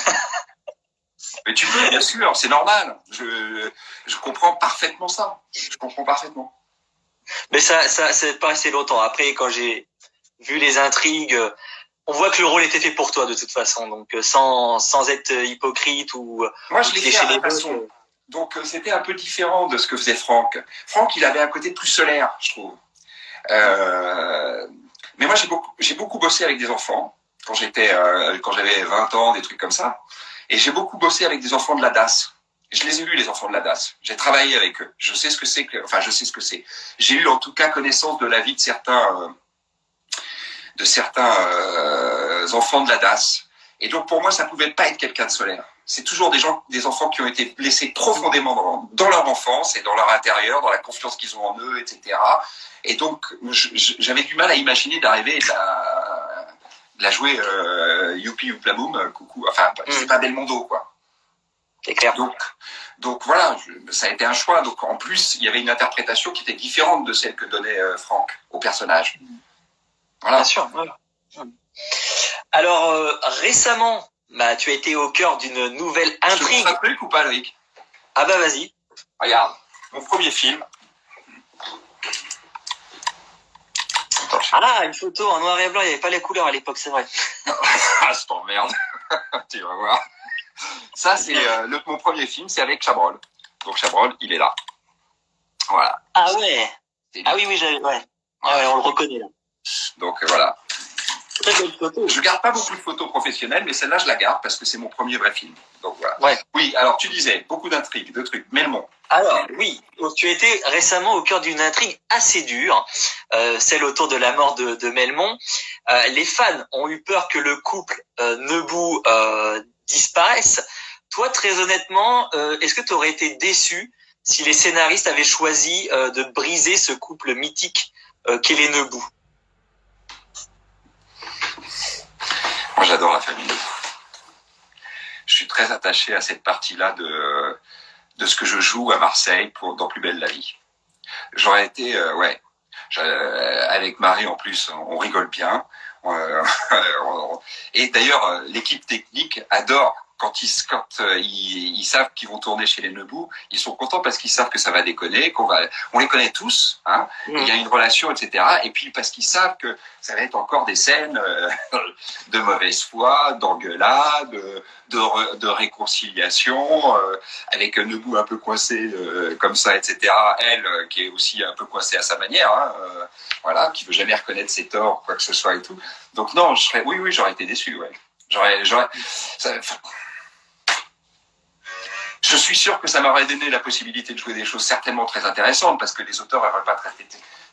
Mais tu peux, bien sûr, c'est normal. Je comprends parfaitement ça. Je comprends parfaitement. Mais ça c'est pas assez longtemps. Après, quand j'ai vu les intrigues, on voit que le rôle était fait pour toi de toute façon. Donc sans être hypocrite ou... Moi, je l'ai fait à ma façon. Donc, c'était un peu différent de ce que faisait Franck. Franck, il avait un côté plus solaire, je trouve. Mais moi, j'ai beaucoup bossé avec des enfants quand j'avais 20 ans, des trucs comme ça. Et j'ai beaucoup bossé avec des enfants de la DAS. Je les ai vus, les enfants de la DAS. J'ai travaillé avec eux. Je sais ce que c'est je sais ce que c'est. J'ai eu en tout cas connaissance de la vie de certains enfants de la DAS. Et donc, pour moi, ça pouvait pas être quelqu'un de solaire. C'est toujours des enfants qui ont été blessés profondément dans leur enfance et dans leur intérieur, dans la confiance qu'ils ont en eux, etc. Et donc, j'avais du mal à imaginer d'arriver et de la jouer youpi ou plaboum, coucou. Enfin, c'est pas Belmondo, quoi. C'est clair. Donc voilà, ça a été un choix. Donc en plus, il y avait une interprétation qui était différente de celle que donnait Franck au personnage. Voilà. Bien sûr. Voilà. Alors récemment, tu as été au cœur d'une nouvelle intrigue. Je te montre un truc ou pas, Loïc? Ah bah vas-y. Regarde, mon premier film. Ah, une photo en noir et blanc, il n'y avait pas les couleurs à l'époque, c'est vrai. Ah, je t'emmerde. Tu vas voir. Ça, c'est mon premier film, c'est avec Chabrol. Donc Chabrol, il est là. Voilà. Ah ouais. Ah oui, j'avais, ouais. Ah ouais, on le reconnaît là. Donc voilà. Très belle photo. Je garde pas beaucoup de photos professionnelles, mais celle-là, je la garde parce que c'est mon premier vrai film. Donc voilà. Ouais. Oui, alors tu disais, beaucoup d'intrigues, de trucs. Melmont. Alors oui, donc, tu étais récemment au cœur d'une intrigue assez dure, celle autour de la mort de Melmont. Les fans ont eu peur que le couple Nebout disparaisse. Toi, très honnêtement, est-ce que tu aurais été déçu si les scénaristes avaient choisi de briser ce couple mythique qu'est les Nebout? Moi, j'adore la famille Nebout. Je suis très attaché à cette partie-là de ce que je joue à Marseille dans Plus belle la vie. J'aurais été, avec Marie en plus, on rigole bien. Et d'ailleurs, l'équipe technique adore quand ils savent qu'ils vont tourner chez les Nebout, ils sont contents parce qu'ils savent que ça va déconner, on les connaît tous, hein. Il y a une relation, etc. Et puis parce qu'ils savent que ça va être encore des scènes de mauvaise foi, d'engueulade, de réconciliation, avec Nebout un peu coincé comme ça, etc. Elle qui est aussi un peu coincée à sa manière, hein, voilà, qui veut jamais reconnaître ses torts, quoi que ce soit et tout. Donc non, j'aurais été déçu, ouais. Je suis sûr que ça m'aurait donné la possibilité de jouer des choses certainement très intéressantes parce que les auteurs n'auraient pas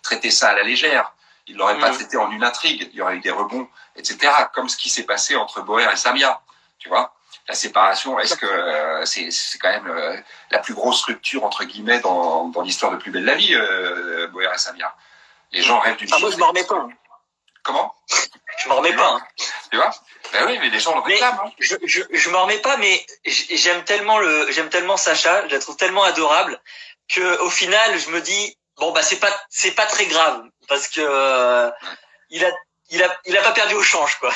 traité ça à la légère. Ils l'auraient pas traité en une intrigue. Il y aurait eu des rebonds, etc. Comme ce qui s'est passé entre Boer et Samia, tu vois. La séparation, est-ce que c'est quand même la plus grosse rupture entre guillemets dans l'histoire de Plus belle la vie, Boer et Samia. Les gens rêvent d'une. Ah, moi je m'en remets pas. Comment? Je m'en remets pas. Tu vois? Ben oui, mais les gens le réclament. Hein. Je m'en remets pas, mais j'aime tellement Sacha, je la trouve tellement adorable que au final je me dis bon bah c'est pas très grave parce que il a pas perdu au change quoi.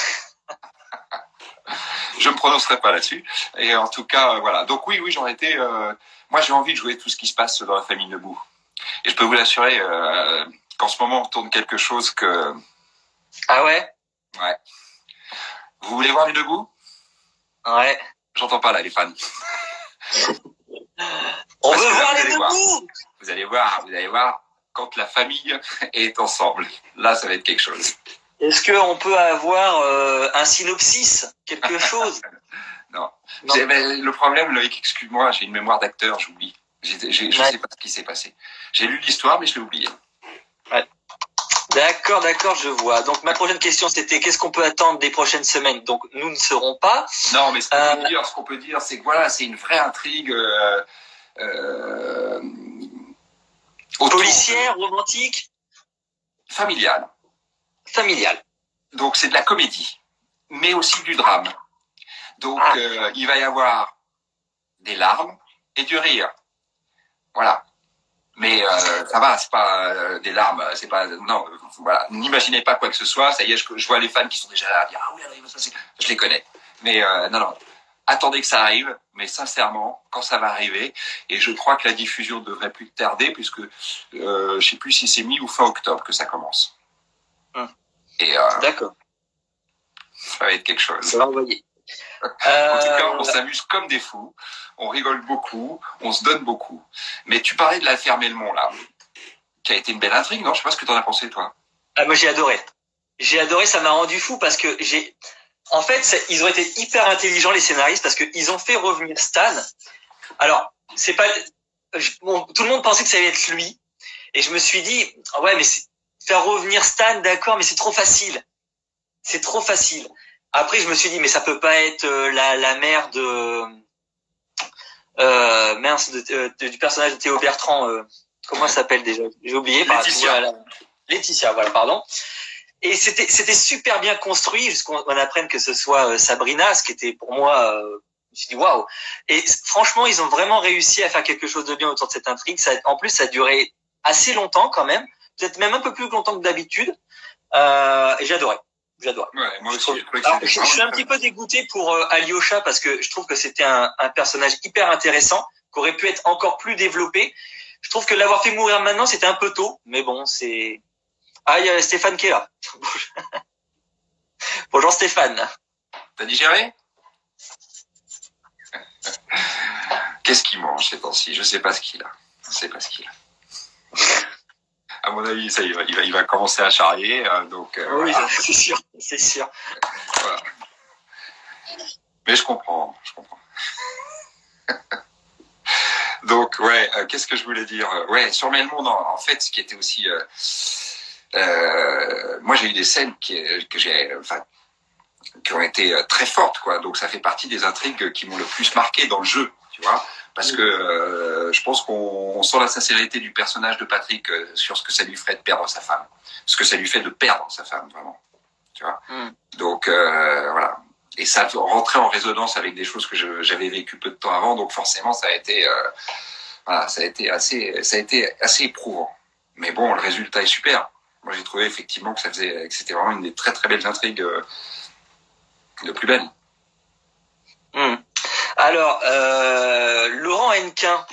Je me prononcerai pas là-dessus. Et en tout cas, voilà. Donc oui, j'aurais été. Moi, j'ai envie de jouer tout ce qui se passe dans la famille Nebout. Et je peux vous l'assurer qu'en ce moment, on tourne quelque chose que. Ah ouais. Ouais. Vous voulez voir les Nebout? Ouais. J'entends pas là, les fans. On veut voir les Nebout. Vous allez voir quand la famille est ensemble. Là, ça va être quelque chose. Est-ce qu'on peut avoir un synopsis, quelque chose? Non. Le problème, Loïc, excuse-moi, j'ai une mémoire d'acteur, j'oublie. Je sais pas ce qui s'est passé. J'ai lu l'histoire, mais je l'ai oublié. Ouais. D'accord, je vois. Donc ma prochaine question, c'était qu'est-ce qu'on peut attendre des prochaines semaines? Donc nous ne serons pas. Non, mais ce qu'on peut dire, c'est que voilà, c'est une vraie intrigue policière, romantique, familiale. Donc c'est de la comédie, mais aussi du drame. Donc il va y avoir des larmes et du rire. Voilà. Mais ça va, c'est pas des larmes, c'est pas non. Voilà, n'imaginez pas quoi que ce soit. Ça y est, je vois les fans qui sont déjà là à dire ah oui, je les connais. Mais non. Attendez que ça arrive, mais sincèrement, quand ça va arriver, et je crois que la diffusion devrait plus tarder, puisque je sais plus si c'est mi ou fin octobre que ça commence. Et d'accord. Ça va être quelque chose. Ça va envoyer. En tout cas, on s'amuse comme des fous, on rigole beaucoup, on se donne beaucoup. Mais tu parlais de la ferme Elmont, là, qui a été une belle intrigue, non? Je sais pas ce que t'en as pensé, toi. Ah, moi, j'ai adoré. Ça m'a rendu fou parce que en fait, ils ont été hyper intelligents, les scénaristes, parce qu'ils ont fait revenir Stan. Alors, c'est pas, tout le monde pensait que ça allait être lui. Et je me suis dit, ouais, mais faire revenir Stan, d'accord, mais c'est trop facile. Après, je me suis dit, mais ça peut pas être la mère de du personnage de Théo Bertrand. Comment elle s'appelle déjà? J'ai oublié. Laetitia, voilà, pardon. Et c'était super bien construit jusqu'on apprenne que ce soit Sabrina, ce qui était pour moi, je me suis dit waouh. Et franchement, ils ont vraiment réussi à faire quelque chose de bien autour de cette intrigue. En plus, ça a duré assez longtemps quand même, peut-être même un peu plus longtemps que d'habitude. Et j'adorais. Ouais, moi aussi. Je suis un petit peu dégoûté pour Alyosha parce que je trouve que c'était un personnage hyper intéressant, qui aurait pu être encore plus développé. Je trouve que l'avoir fait mourir maintenant, c'était un peu tôt, mais bon, c'est. Ah, il y a Stéphane qui est là. Bonjour Stéphane. T'as digéré? Qu'est-ce qu'il mange ces temps-ci? Je sais pas ce qu'il a. À mon avis, ça, il va commencer à charrier, donc. Oui, voilà. c'est sûr. Voilà. Mais je comprends. Donc ouais, qu'est-ce que je voulais dire? Ouais, sur Melmond, en fait, ce qui était aussi, moi j'ai eu des scènes qui ont été très fortes, quoi. Donc ça fait partie des intrigues qui m'ont le plus marqué dans le jeu, tu vois. Parce que je pense qu'on sent la sincérité du personnage de Patrick sur ce que ça lui ferait de perdre sa femme, ce que ça lui fait de perdre sa femme, vraiment, tu vois. Donc voilà. Et ça rentrait en résonance avec des choses que j'avais vécues peu de temps avant, donc forcément ça a été assez éprouvant. Mais bon, le résultat est super. Moi j'ai trouvé effectivement que c'était vraiment une des très très belles intrigues de Plus belle. Alors, Laurent Hennequin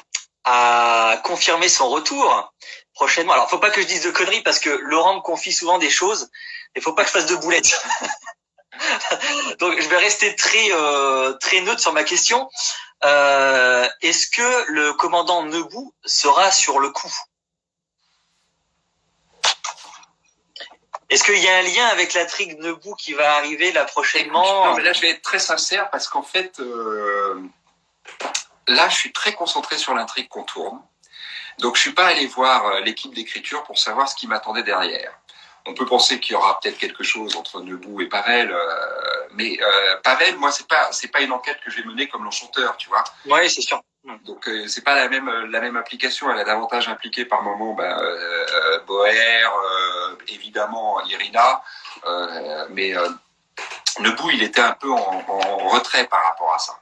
a confirmé son retour prochainement. Alors, faut pas que je dise de conneries parce que Laurent me confie souvent des choses et faut pas que je fasse de boulettes. Donc, je vais rester très neutre sur ma question. Est-ce que le commandant Nebout sera sur le coup? Est-ce qu'il y a un lien avec la trigue Nebout qui va arriver là prochainement? Non, mais là, je vais être très sincère parce qu'en fait, là, je suis très concentré sur l'intrigue qu'on tourne. Donc, je suis pas allé voir l'équipe d'écriture pour savoir ce qui m'attendait derrière. On peut penser qu'il y aura peut-être quelque chose entre Nebout et Pavel, mais Pavel, moi, c'est pas une enquête que j'ai menée comme l'enchanteur, tu vois. Ouais, c'est sûr. Donc c'est pas la même application. Elle a davantage impliqué par moment Boer, évidemment Irina, mais Nebout, il était un peu en retrait par rapport à ça.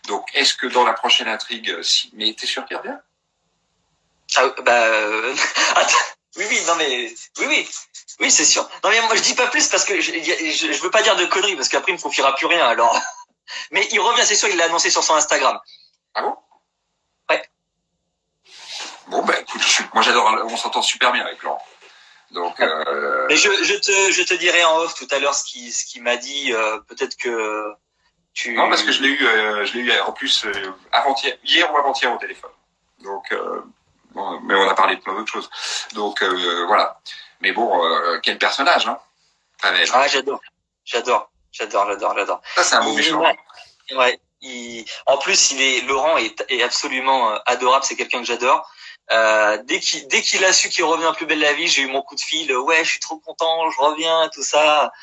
Donc est-ce que dans la prochaine intrigue, si... mais t'es sûr qu'il revient? Attends. Oui, non mais oui, c'est sûr. Non mais moi je dis pas plus parce que je veux pas dire de conneries parce qu'après il me confiera plus rien alors. Mais il revient, c'est sûr, il l'a annoncé sur son Instagram. Ah bon? Ouais. Bon écoute, moi j'adore, on s'entend super bien avec Laurent. Donc. Mais je te dirai en off tout à l'heure ce qu'il m'a dit. Peut-être que tu. Non parce que je l'ai eu en plus hier ou avant-hier au téléphone. Donc. Bon, mais on a parlé de plein d'autres choses. Donc voilà. Mais bon, quel personnage, hein, Pavel. Ah, j'adore. Ça, c'est un beau méchant. Ouais. En plus, Laurent est absolument adorable. C'est quelqu'un que j'adore. Dès qu'il a su qu'il revient à Plus belle la vie, j'ai eu mon coup de fil. Ouais, je suis trop content, je reviens, tout ça.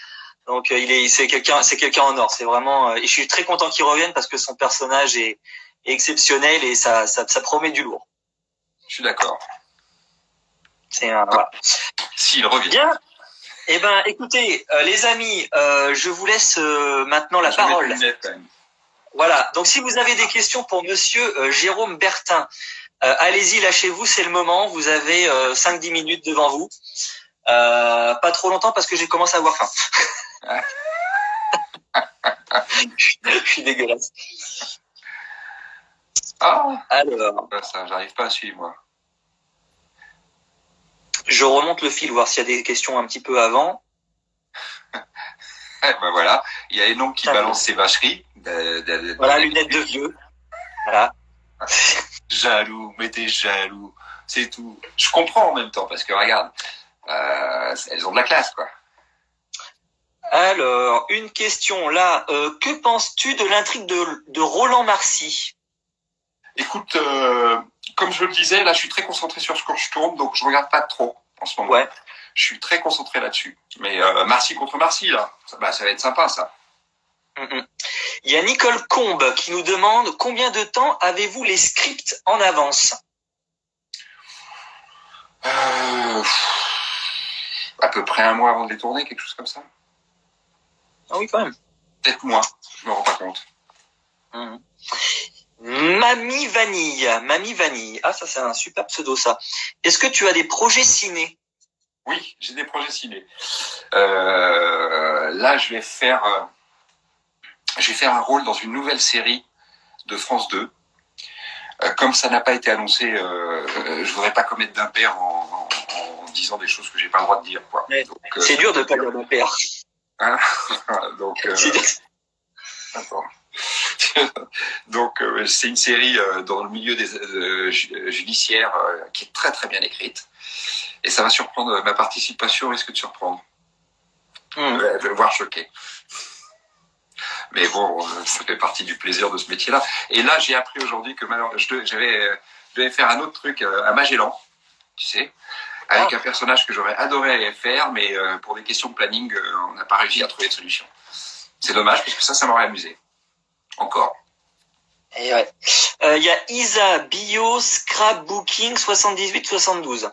Donc c'est quelqu'un en or. C'est vraiment. Et je suis très content qu'il revienne parce que son personnage est exceptionnel et ça promet du lourd. Je suis d'accord. Voilà. S'il revient. Bien. Eh ben, écoutez, les amis, je vous laisse maintenant la parole. Voilà. Donc, si vous avez des questions pour Monsieur Jérôme Bertin, allez-y, lâchez-vous, c'est le moment. Vous avez 5-10 minutes devant vous. Pas trop longtemps parce que j'ai commencé à avoir faim. Je suis dégueulasse. Ah. Alors. Ça, j'arrive pas à suivre, moi. Je remonte le fil, voir s'il y a des questions un petit peu avant. Ben voilà, il y a Enon qui balance ses vacheries. Voilà, lunettes de vieux. Voilà. Jaloux, mais t'es jaloux. C'est tout. Je comprends en même temps, parce que regarde, elles ont de la classe, quoi. Alors, une question là. Que penses-tu de l'intrigue de Roland Marcy? Écoute, comme je le disais, là, je suis très concentré sur ce que je tourne, donc je regarde pas trop en ce moment. Ouais. Je suis très concentré là-dessus. Mais Marcy contre Marcy, là, ça va être sympa, ça. Il y a Nicole Combe qui nous demande combien de temps avez-vous les scripts en avance? À peu près un mois avant de les tourner, quelque chose comme ça. Ah oui, quand même. Peut-être moins, je me rends pas compte. Mamie Vanille. Ah, ça, c'est un super pseudo, ça. Est-ce que tu as des projets ciné? Oui, j'ai des projets ciné. Là, je vais faire un rôle dans une nouvelle série de France 2. Comme ça n'a pas été annoncé, je voudrais pas commettre d'impair en disant des choses que j'ai pas le droit de dire, quoi. Donc, c'est dur de pas dire d'impair. Hein. Donc, attends. Donc c'est une série dans le milieu judiciaire qui est très très bien écrite et ça va surprendre. Ma participation risque de surprendre, voire choquer. Mais bon, ça fait partie du plaisir de ce métier-là. Et là, j'ai appris aujourd'hui que je devais faire un autre truc à Magellan, tu sais, avec un personnage que j'aurais adoré faire, mais pour des questions de planning, on n'a pas réussi à trouver de solution. C'est dommage parce que ça m'aurait amusé. Encore. Et ouais. Y a Isa Bio Scrapbooking 78-72.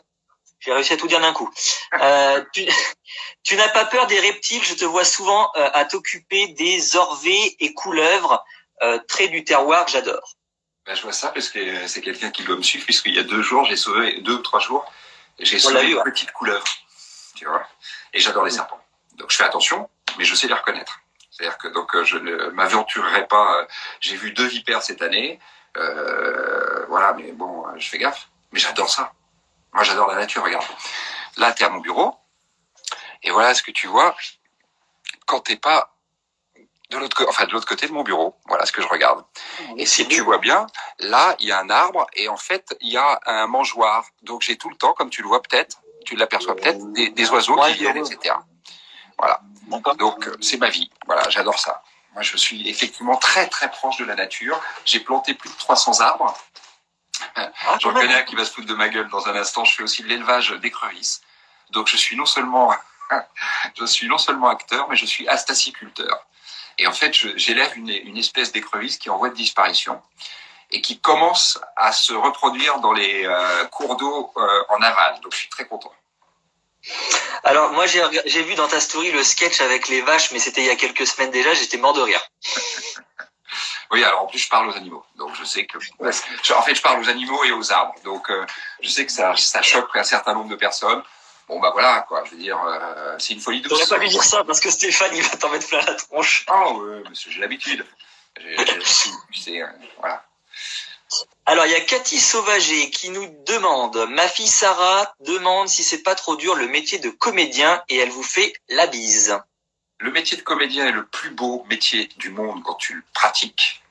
J'ai réussi à tout dire d'un coup. Tu n'as pas peur des reptiles? Je te vois souvent à t'occuper des orvées et couleuvres. Trait du terroir, j'adore. Ben, je vois ça parce que c'est quelqu'un qui doit me suivre puisqu'il y a 2 jours, 2 ou 3 jours, j'ai sauvé une petite couleuvre. Tu vois. Et j'adore les serpents. Donc je fais attention, mais je sais les reconnaître. C'est-à-dire que donc je ne m'aventurerai pas. J'ai vu 2 vipères cette année, voilà, mais bon, je fais gaffe. Mais j'adore ça. Moi, j'adore la nature. Regarde, là, t'es à mon bureau, et voilà ce que tu vois quand t'es pas de l'autre côté de mon bureau. Voilà ce que je regarde. Et si tu vois bien, là, il y a un arbre, et en fait, il y a un mangeoire. Donc, j'ai tout le temps, comme tu le vois peut-être, tu l'aperçois peut-être, des oiseaux qui viennent, etc. Voilà. Donc, c'est ma vie. Voilà, j'adore ça. Moi, je suis effectivement très, très proche de la nature. J'ai planté plus de 300 arbres. J'en connais un qui va se foutre de ma gueule dans un instant. Je fais aussi de l'élevage d'écrevisses. Donc, je suis non seulement Je suis non seulement acteur, mais je suis astaciculteur. Et en fait, j'élève une espèce d'écrevisse qui est en voie de disparition et qui commence à se reproduire dans les cours d'eau en aval. Donc, je suis très content. Alors, moi, j'ai vu dans ta story le sketch avec les vaches, mais c'était il y a quelques semaines déjà, j'étais mort de rire. Oui, alors en plus, je parle aux animaux. Donc, je sais que... En fait, je parle aux animaux et aux arbres. Donc, je sais que ça choque un certain nombre de personnes. Bon, bah voilà, quoi. Je veux dire, c'est une folie douce. T'aurais pas lui dire ça, parce que Stéphane, il va t'en mettre plein la tronche. Oh, ouais, monsieur, j'ai l'habitude. Voilà. Alors, il y a Cathy Sauvager qui nous demande, ma fille Sarah demande si c'est pas trop dur le métier de comédien et elle vous fait la bise. Le métier de comédien est le plus beau métier du monde quand tu le pratiques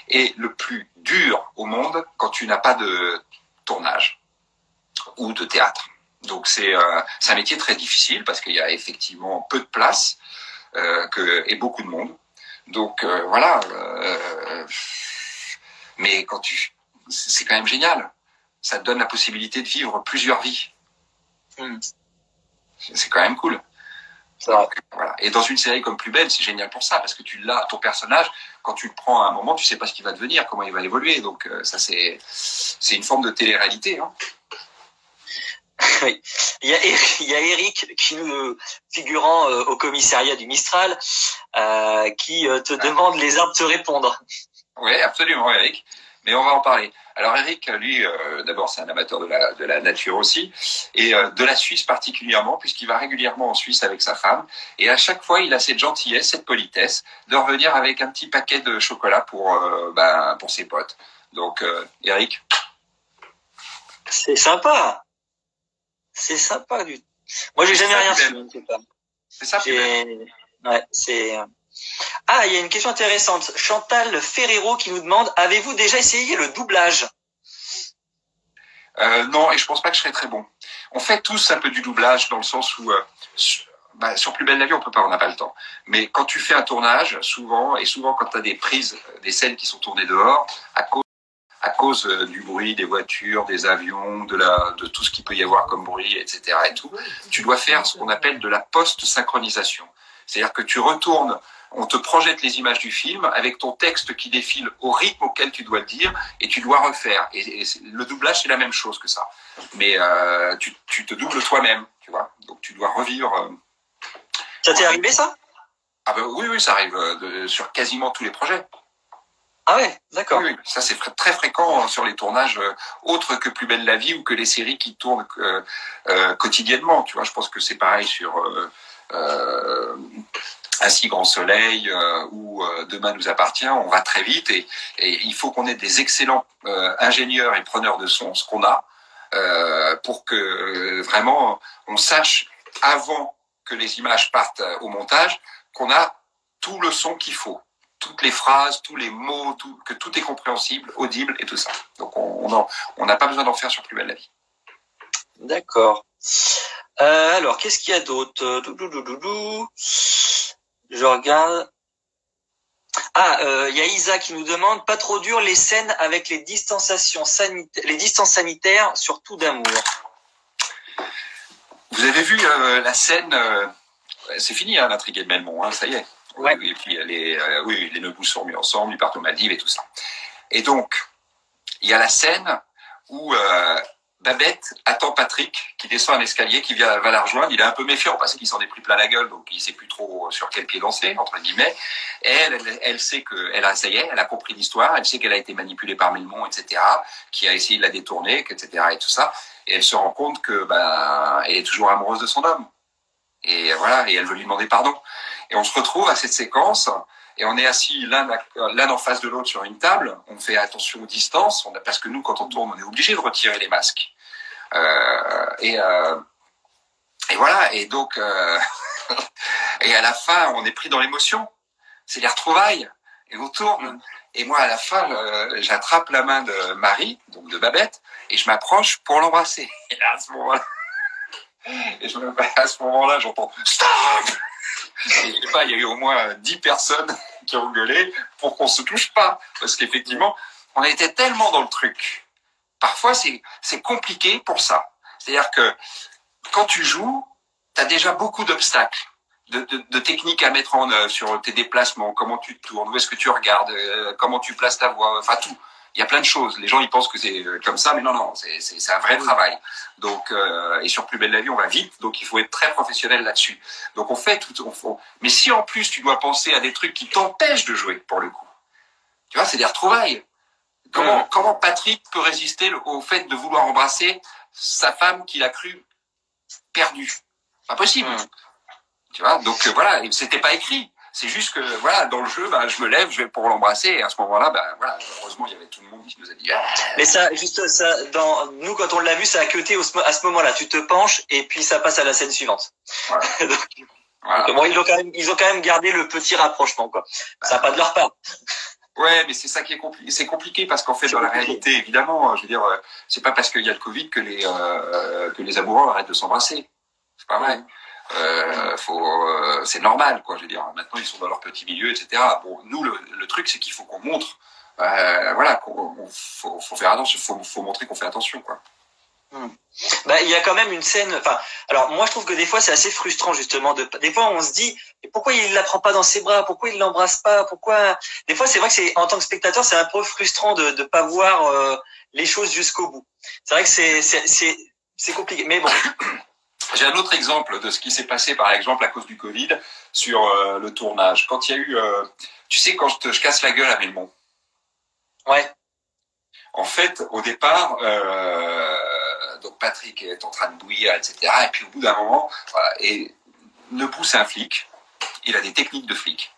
et le plus dur au monde quand tu n'as pas de tournage ou de théâtre. Donc c'est un métier très difficile parce qu'il y a effectivement peu de place et beaucoup de monde. Donc voilà. Mais c'est quand même génial. Ça te donne la possibilité de vivre plusieurs vies. C'est quand même cool. Donc, voilà. Et dans une série comme Plus belle, c'est génial pour ça, parce que ton personnage, quand tu le prends à un moment, tu sais pas ce qu'il va devenir, comment il va évoluer. Donc ça, c'est une forme de télé-réalité. Hein. Oui. Il y a Eric qui nous figurant au commissariat du Mistral, qui te demande les arbres te répondre. Oui, absolument, Eric. Mais on va en parler. Alors Eric, lui, d'abord c'est un amateur de la nature aussi, et de la Suisse particulièrement, puisqu'il va régulièrement en Suisse avec sa femme, et à chaque fois il a cette gentillesse, cette politesse, de revenir avec un petit paquet de chocolat pour ses potes. Donc Eric. C'est sympa. C'est sympa du. Moi j'ai jamais rien su. C'est ça. Ouais, c'est. Ah, il y a une question intéressante. Chantal Ferrero qui nous demande, avez-vous déjà essayé le doublage? Non, et je pense pas que je serais très bon. On fait tous un peu du doublage dans le sens où sur Plus belle la vie, on n'a pas le temps. Mais quand tu fais un tournage, souvent quand tu as des prises, des scènes qui sont tournées dehors, à cause du bruit des voitures, des avions, de tout ce qu'il peut y avoir comme bruit, etc. et tout, tu dois faire ce qu'on appelle de la post-synchronisation. C'est-à-dire que tu retournes, on te projette les images du film avec ton texte qui défile au rythme auquel tu dois le dire et tu dois refaire. Et le doublage, c'est la même chose que ça. Mais tu te doubles toi-même, tu vois. Donc tu dois revivre. Ça t'est arrivé ça? Ah ben oui, ça arrive sur quasiment tous les projets. Ah ouais, d'accord. Oui, ça c'est très fréquent sur les tournages autres que Plus belle la vie ou que les séries qui tournent quotidiennement. Tu vois, je pense que c'est pareil sur Un si grand soleil ou Demain nous appartient. On va très vite et il faut qu'on ait des excellents ingénieurs et preneurs de son, ce qu'on a, pour que vraiment on sache avant que les images partent au montage qu'on a tout le son qu'il faut. Toutes les phrases, tous les mots, que tout est compréhensible, audible et tout ça. Donc on n'a pas besoin d'en faire sur Plus belle la vie. D'accord. Alors, qu'est-ce qu'il y a d'autre? Je regarde. Ah, il y a Isa qui nous demande, pas trop dur les scènes avec les distances sanitaires, surtout d'amour. Vous avez vu la scène, c'est fini hein, l'intrigue de Belmont, hein, ça y est. Ouais. Et puis les neuf bouts sont mis ensemble, ils partent aux Maldives et tout ça. Et donc, il y a la scène où Babette attend Patrick qui descend un escalier, qui va la rejoindre. Il est un peu méfiant parce qu'il s'en est pris plein la gueule, donc il sait plus trop sur quel pied danser, entre guillemets. Et elle sait que, ça y est, elle a compris l'histoire, elle sait qu'elle a été manipulée par Belmont, etc., qui a essayé de la détourner, etc., et tout ça. Et elle se rend compte que, elle est toujours amoureuse de son homme. Et voilà, et elle veut lui demander pardon. Et on se retrouve à cette séquence, et on est assis l'un en face de l'autre sur une table. On fait attention aux distances, parce que nous, quand on tourne, on est obligé de retirer les masques. Et voilà, et donc, et à la fin, on est pris dans l'émotion. C'est les retrouvailles, et on tourne. Et moi, à la fin, j'attrape la main de Marie, donc de Babette, et je m'approche pour l'embrasser. Et là, à ce moment-là, j'entends « Stop !» Et je sais pas, il y a eu au moins 10 personnes qui ont gueulé pour qu'on se touche pas. Parce qu'effectivement, on était tellement dans le truc. Parfois, c'est compliqué pour ça. C'est-à-dire que quand tu joues, t'as déjà beaucoup d'obstacles, de techniques à mettre en œuvre sur tes déplacements, comment tu te tournes, où est-ce que tu regardes, comment tu places ta voix, enfin tout. Il y a plein de choses. Les gens ils pensent que c'est comme ça, mais non, c'est un vrai travail. Donc et sur Plus belle la vie, on va vite, donc il faut être très professionnel là-dessus. Donc on fait tout. Mais si en plus tu dois penser à des trucs qui t'empêchent de jouer, pour le coup, tu vois, c'est des retrouvailles. Comment Patrick peut résister au fait de vouloir embrasser sa femme qu'il a cru perdue? Pas possible. Tu vois, donc voilà, c'était pas écrit. C'est juste que voilà, dans le jeu, je me lève, je vais pour l'embrasser, et à ce moment-là, voilà, heureusement il y avait tout le monde qui nous a dit. Mais ça, juste ça, nous quand on l'a vu, ça a cuté à ce moment-là. Tu te penches et puis ça passe à la scène suivante. Voilà. Donc, bon, ils ont quand même gardé le petit rapprochement, quoi. Ça n'a pas de leur part. Ouais, mais c'est ça qui est compliqué. C'est compliqué parce qu'en fait, dans la réalité, évidemment, je veux dire, c'est pas parce qu'il y a le Covid que les amoureux arrêtent de s'embrasser. C'est pas vrai. C'est normal, quoi. Je veux dire, maintenant ils sont dans leur petit milieu, etc. Bon, nous, le truc, c'est qu'il faut qu'on montre, voilà, faut faire attention, faut montrer qu'on fait attention, quoi. Il y a quand même une scène. Enfin, alors moi je trouve que des fois c'est assez frustrant justement. Des fois on se dit pourquoi il la prend pas dans ses bras, pourquoi il l'embrasse pas, pourquoi. Des fois c'est vrai que c'est en tant que spectateur c'est un peu frustrant de pas voir les choses jusqu'au bout. C'est vrai que c'est compliqué, mais bon. J'ai un autre exemple de ce qui s'est passé, par exemple, à cause du Covid, sur le tournage. Quand il y a eu, tu sais, quand je casse la gueule à Belmont. Ouais. En fait, au départ, donc Patrick est en train de bouillir, etc. Et puis au bout d'un moment, voilà, et Nebou, c'est un flic. Il a des techniques de flic.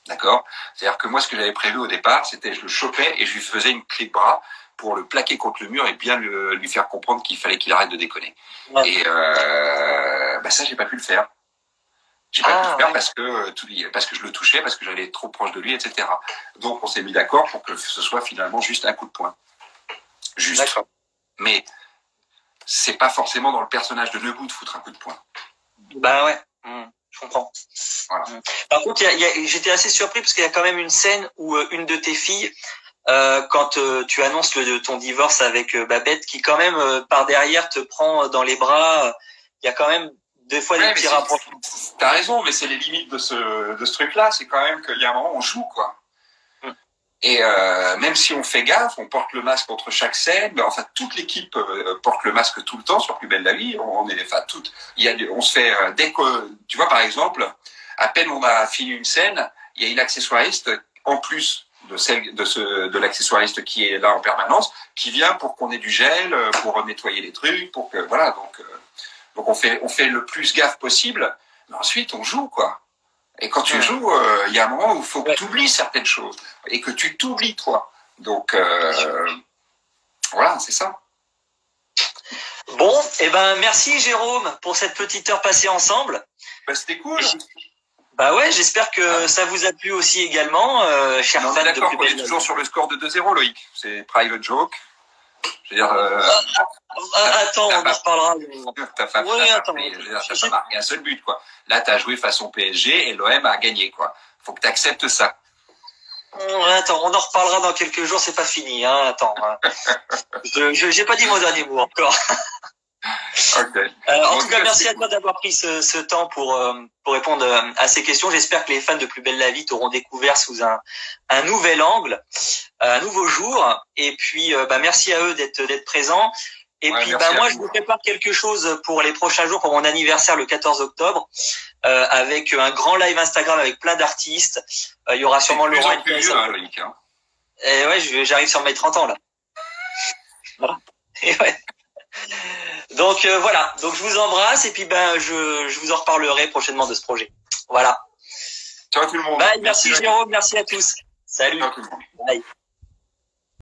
D'accord? C'est-à-dire que moi, ce que j'avais prévu au départ, c'était je le chopais et je lui faisais une clé de bras pour le plaquer contre le mur et bien lui faire comprendre qu'il fallait qu'il arrête de déconner. Ouais. Et ça, j'ai pas pu le faire. J'ai pas pu le faire parce que je le touchais, parce que j'allais trop proche de lui, etc. Donc, on s'est mis d'accord pour que ce soit finalement juste un coup de poing. Juste. Mais c'est pas forcément dans le personnage de Nebou de foutre un coup de poing. Bah ouais. Je comprends. Voilà. Par contre, j'étais assez surpris parce qu'il y a quand même une scène où une de tes filles, quand tu annonces ton divorce avec Babette, qui quand même par derrière te prend dans les bras, il y a quand même des fois des petits rapprochements. T'as raison, mais c'est les limites de ce truc-là. C'est quand même qu'il y a un moment on joue, quoi. Et même si on fait gaffe, on porte le masque entre chaque scène. Mais enfin, toute l'équipe porte le masque tout le temps sur Plus belle la vie. On se fait dès que tu vois par exemple, à peine on a fini une scène, il y a une accessoiriste en plus de l'accessoiriste qui est là en permanence, qui vient pour qu'on ait du gel, pour nettoyer les trucs, pour que voilà. Donc on fait le plus gaffe possible. Mais ensuite on joue, quoi. Et quand tu joues, il y a un moment où il faut que tu oublies certaines choses et que tu t'oublies toi. Donc voilà, c'est ça. Bon, merci Jérôme pour cette petite heure passée ensemble. C'était cool. Ouais, j'espère que ça vous a plu aussi également, chers fans de Plus belle la vie. On est toujours sur le score de 2-0, Loïc. C'est private joke. Je veux dire, attends, on en reparlera. T'as pas marqué un seul but, quoi. Là, t'as joué façon PSG et l'OM a gagné, quoi. Faut que t'acceptes ça. Attends, on en reparlera dans quelques jours, c'est pas fini, hein. Attends. J'ai pas dit mon dernier mot encore. Okay. En tout cas, merci à toi d'avoir pris ce temps pour répondre à ces questions. J'espère que les fans de Plus belle la vie t'auront découvert sous un nouvel angle, un nouveau jour. Et puis, merci à eux d'être présents. Et puis, moi, je vous prépare quelque chose pour les prochains jours, pour mon anniversaire le 14 octobre, avec un grand live Instagram avec plein d'artistes. Il y aura sûrement Laurent. Et ouais, j'arrive sur mes 30 ans là. Voilà. Et ouais. Donc voilà, donc je vous embrasse et puis je vous en reparlerai prochainement de ce projet. Voilà. Ciao tout le monde. Bye, merci Jérôme, merci à tous. Salut. Ciao tout le monde. Bye.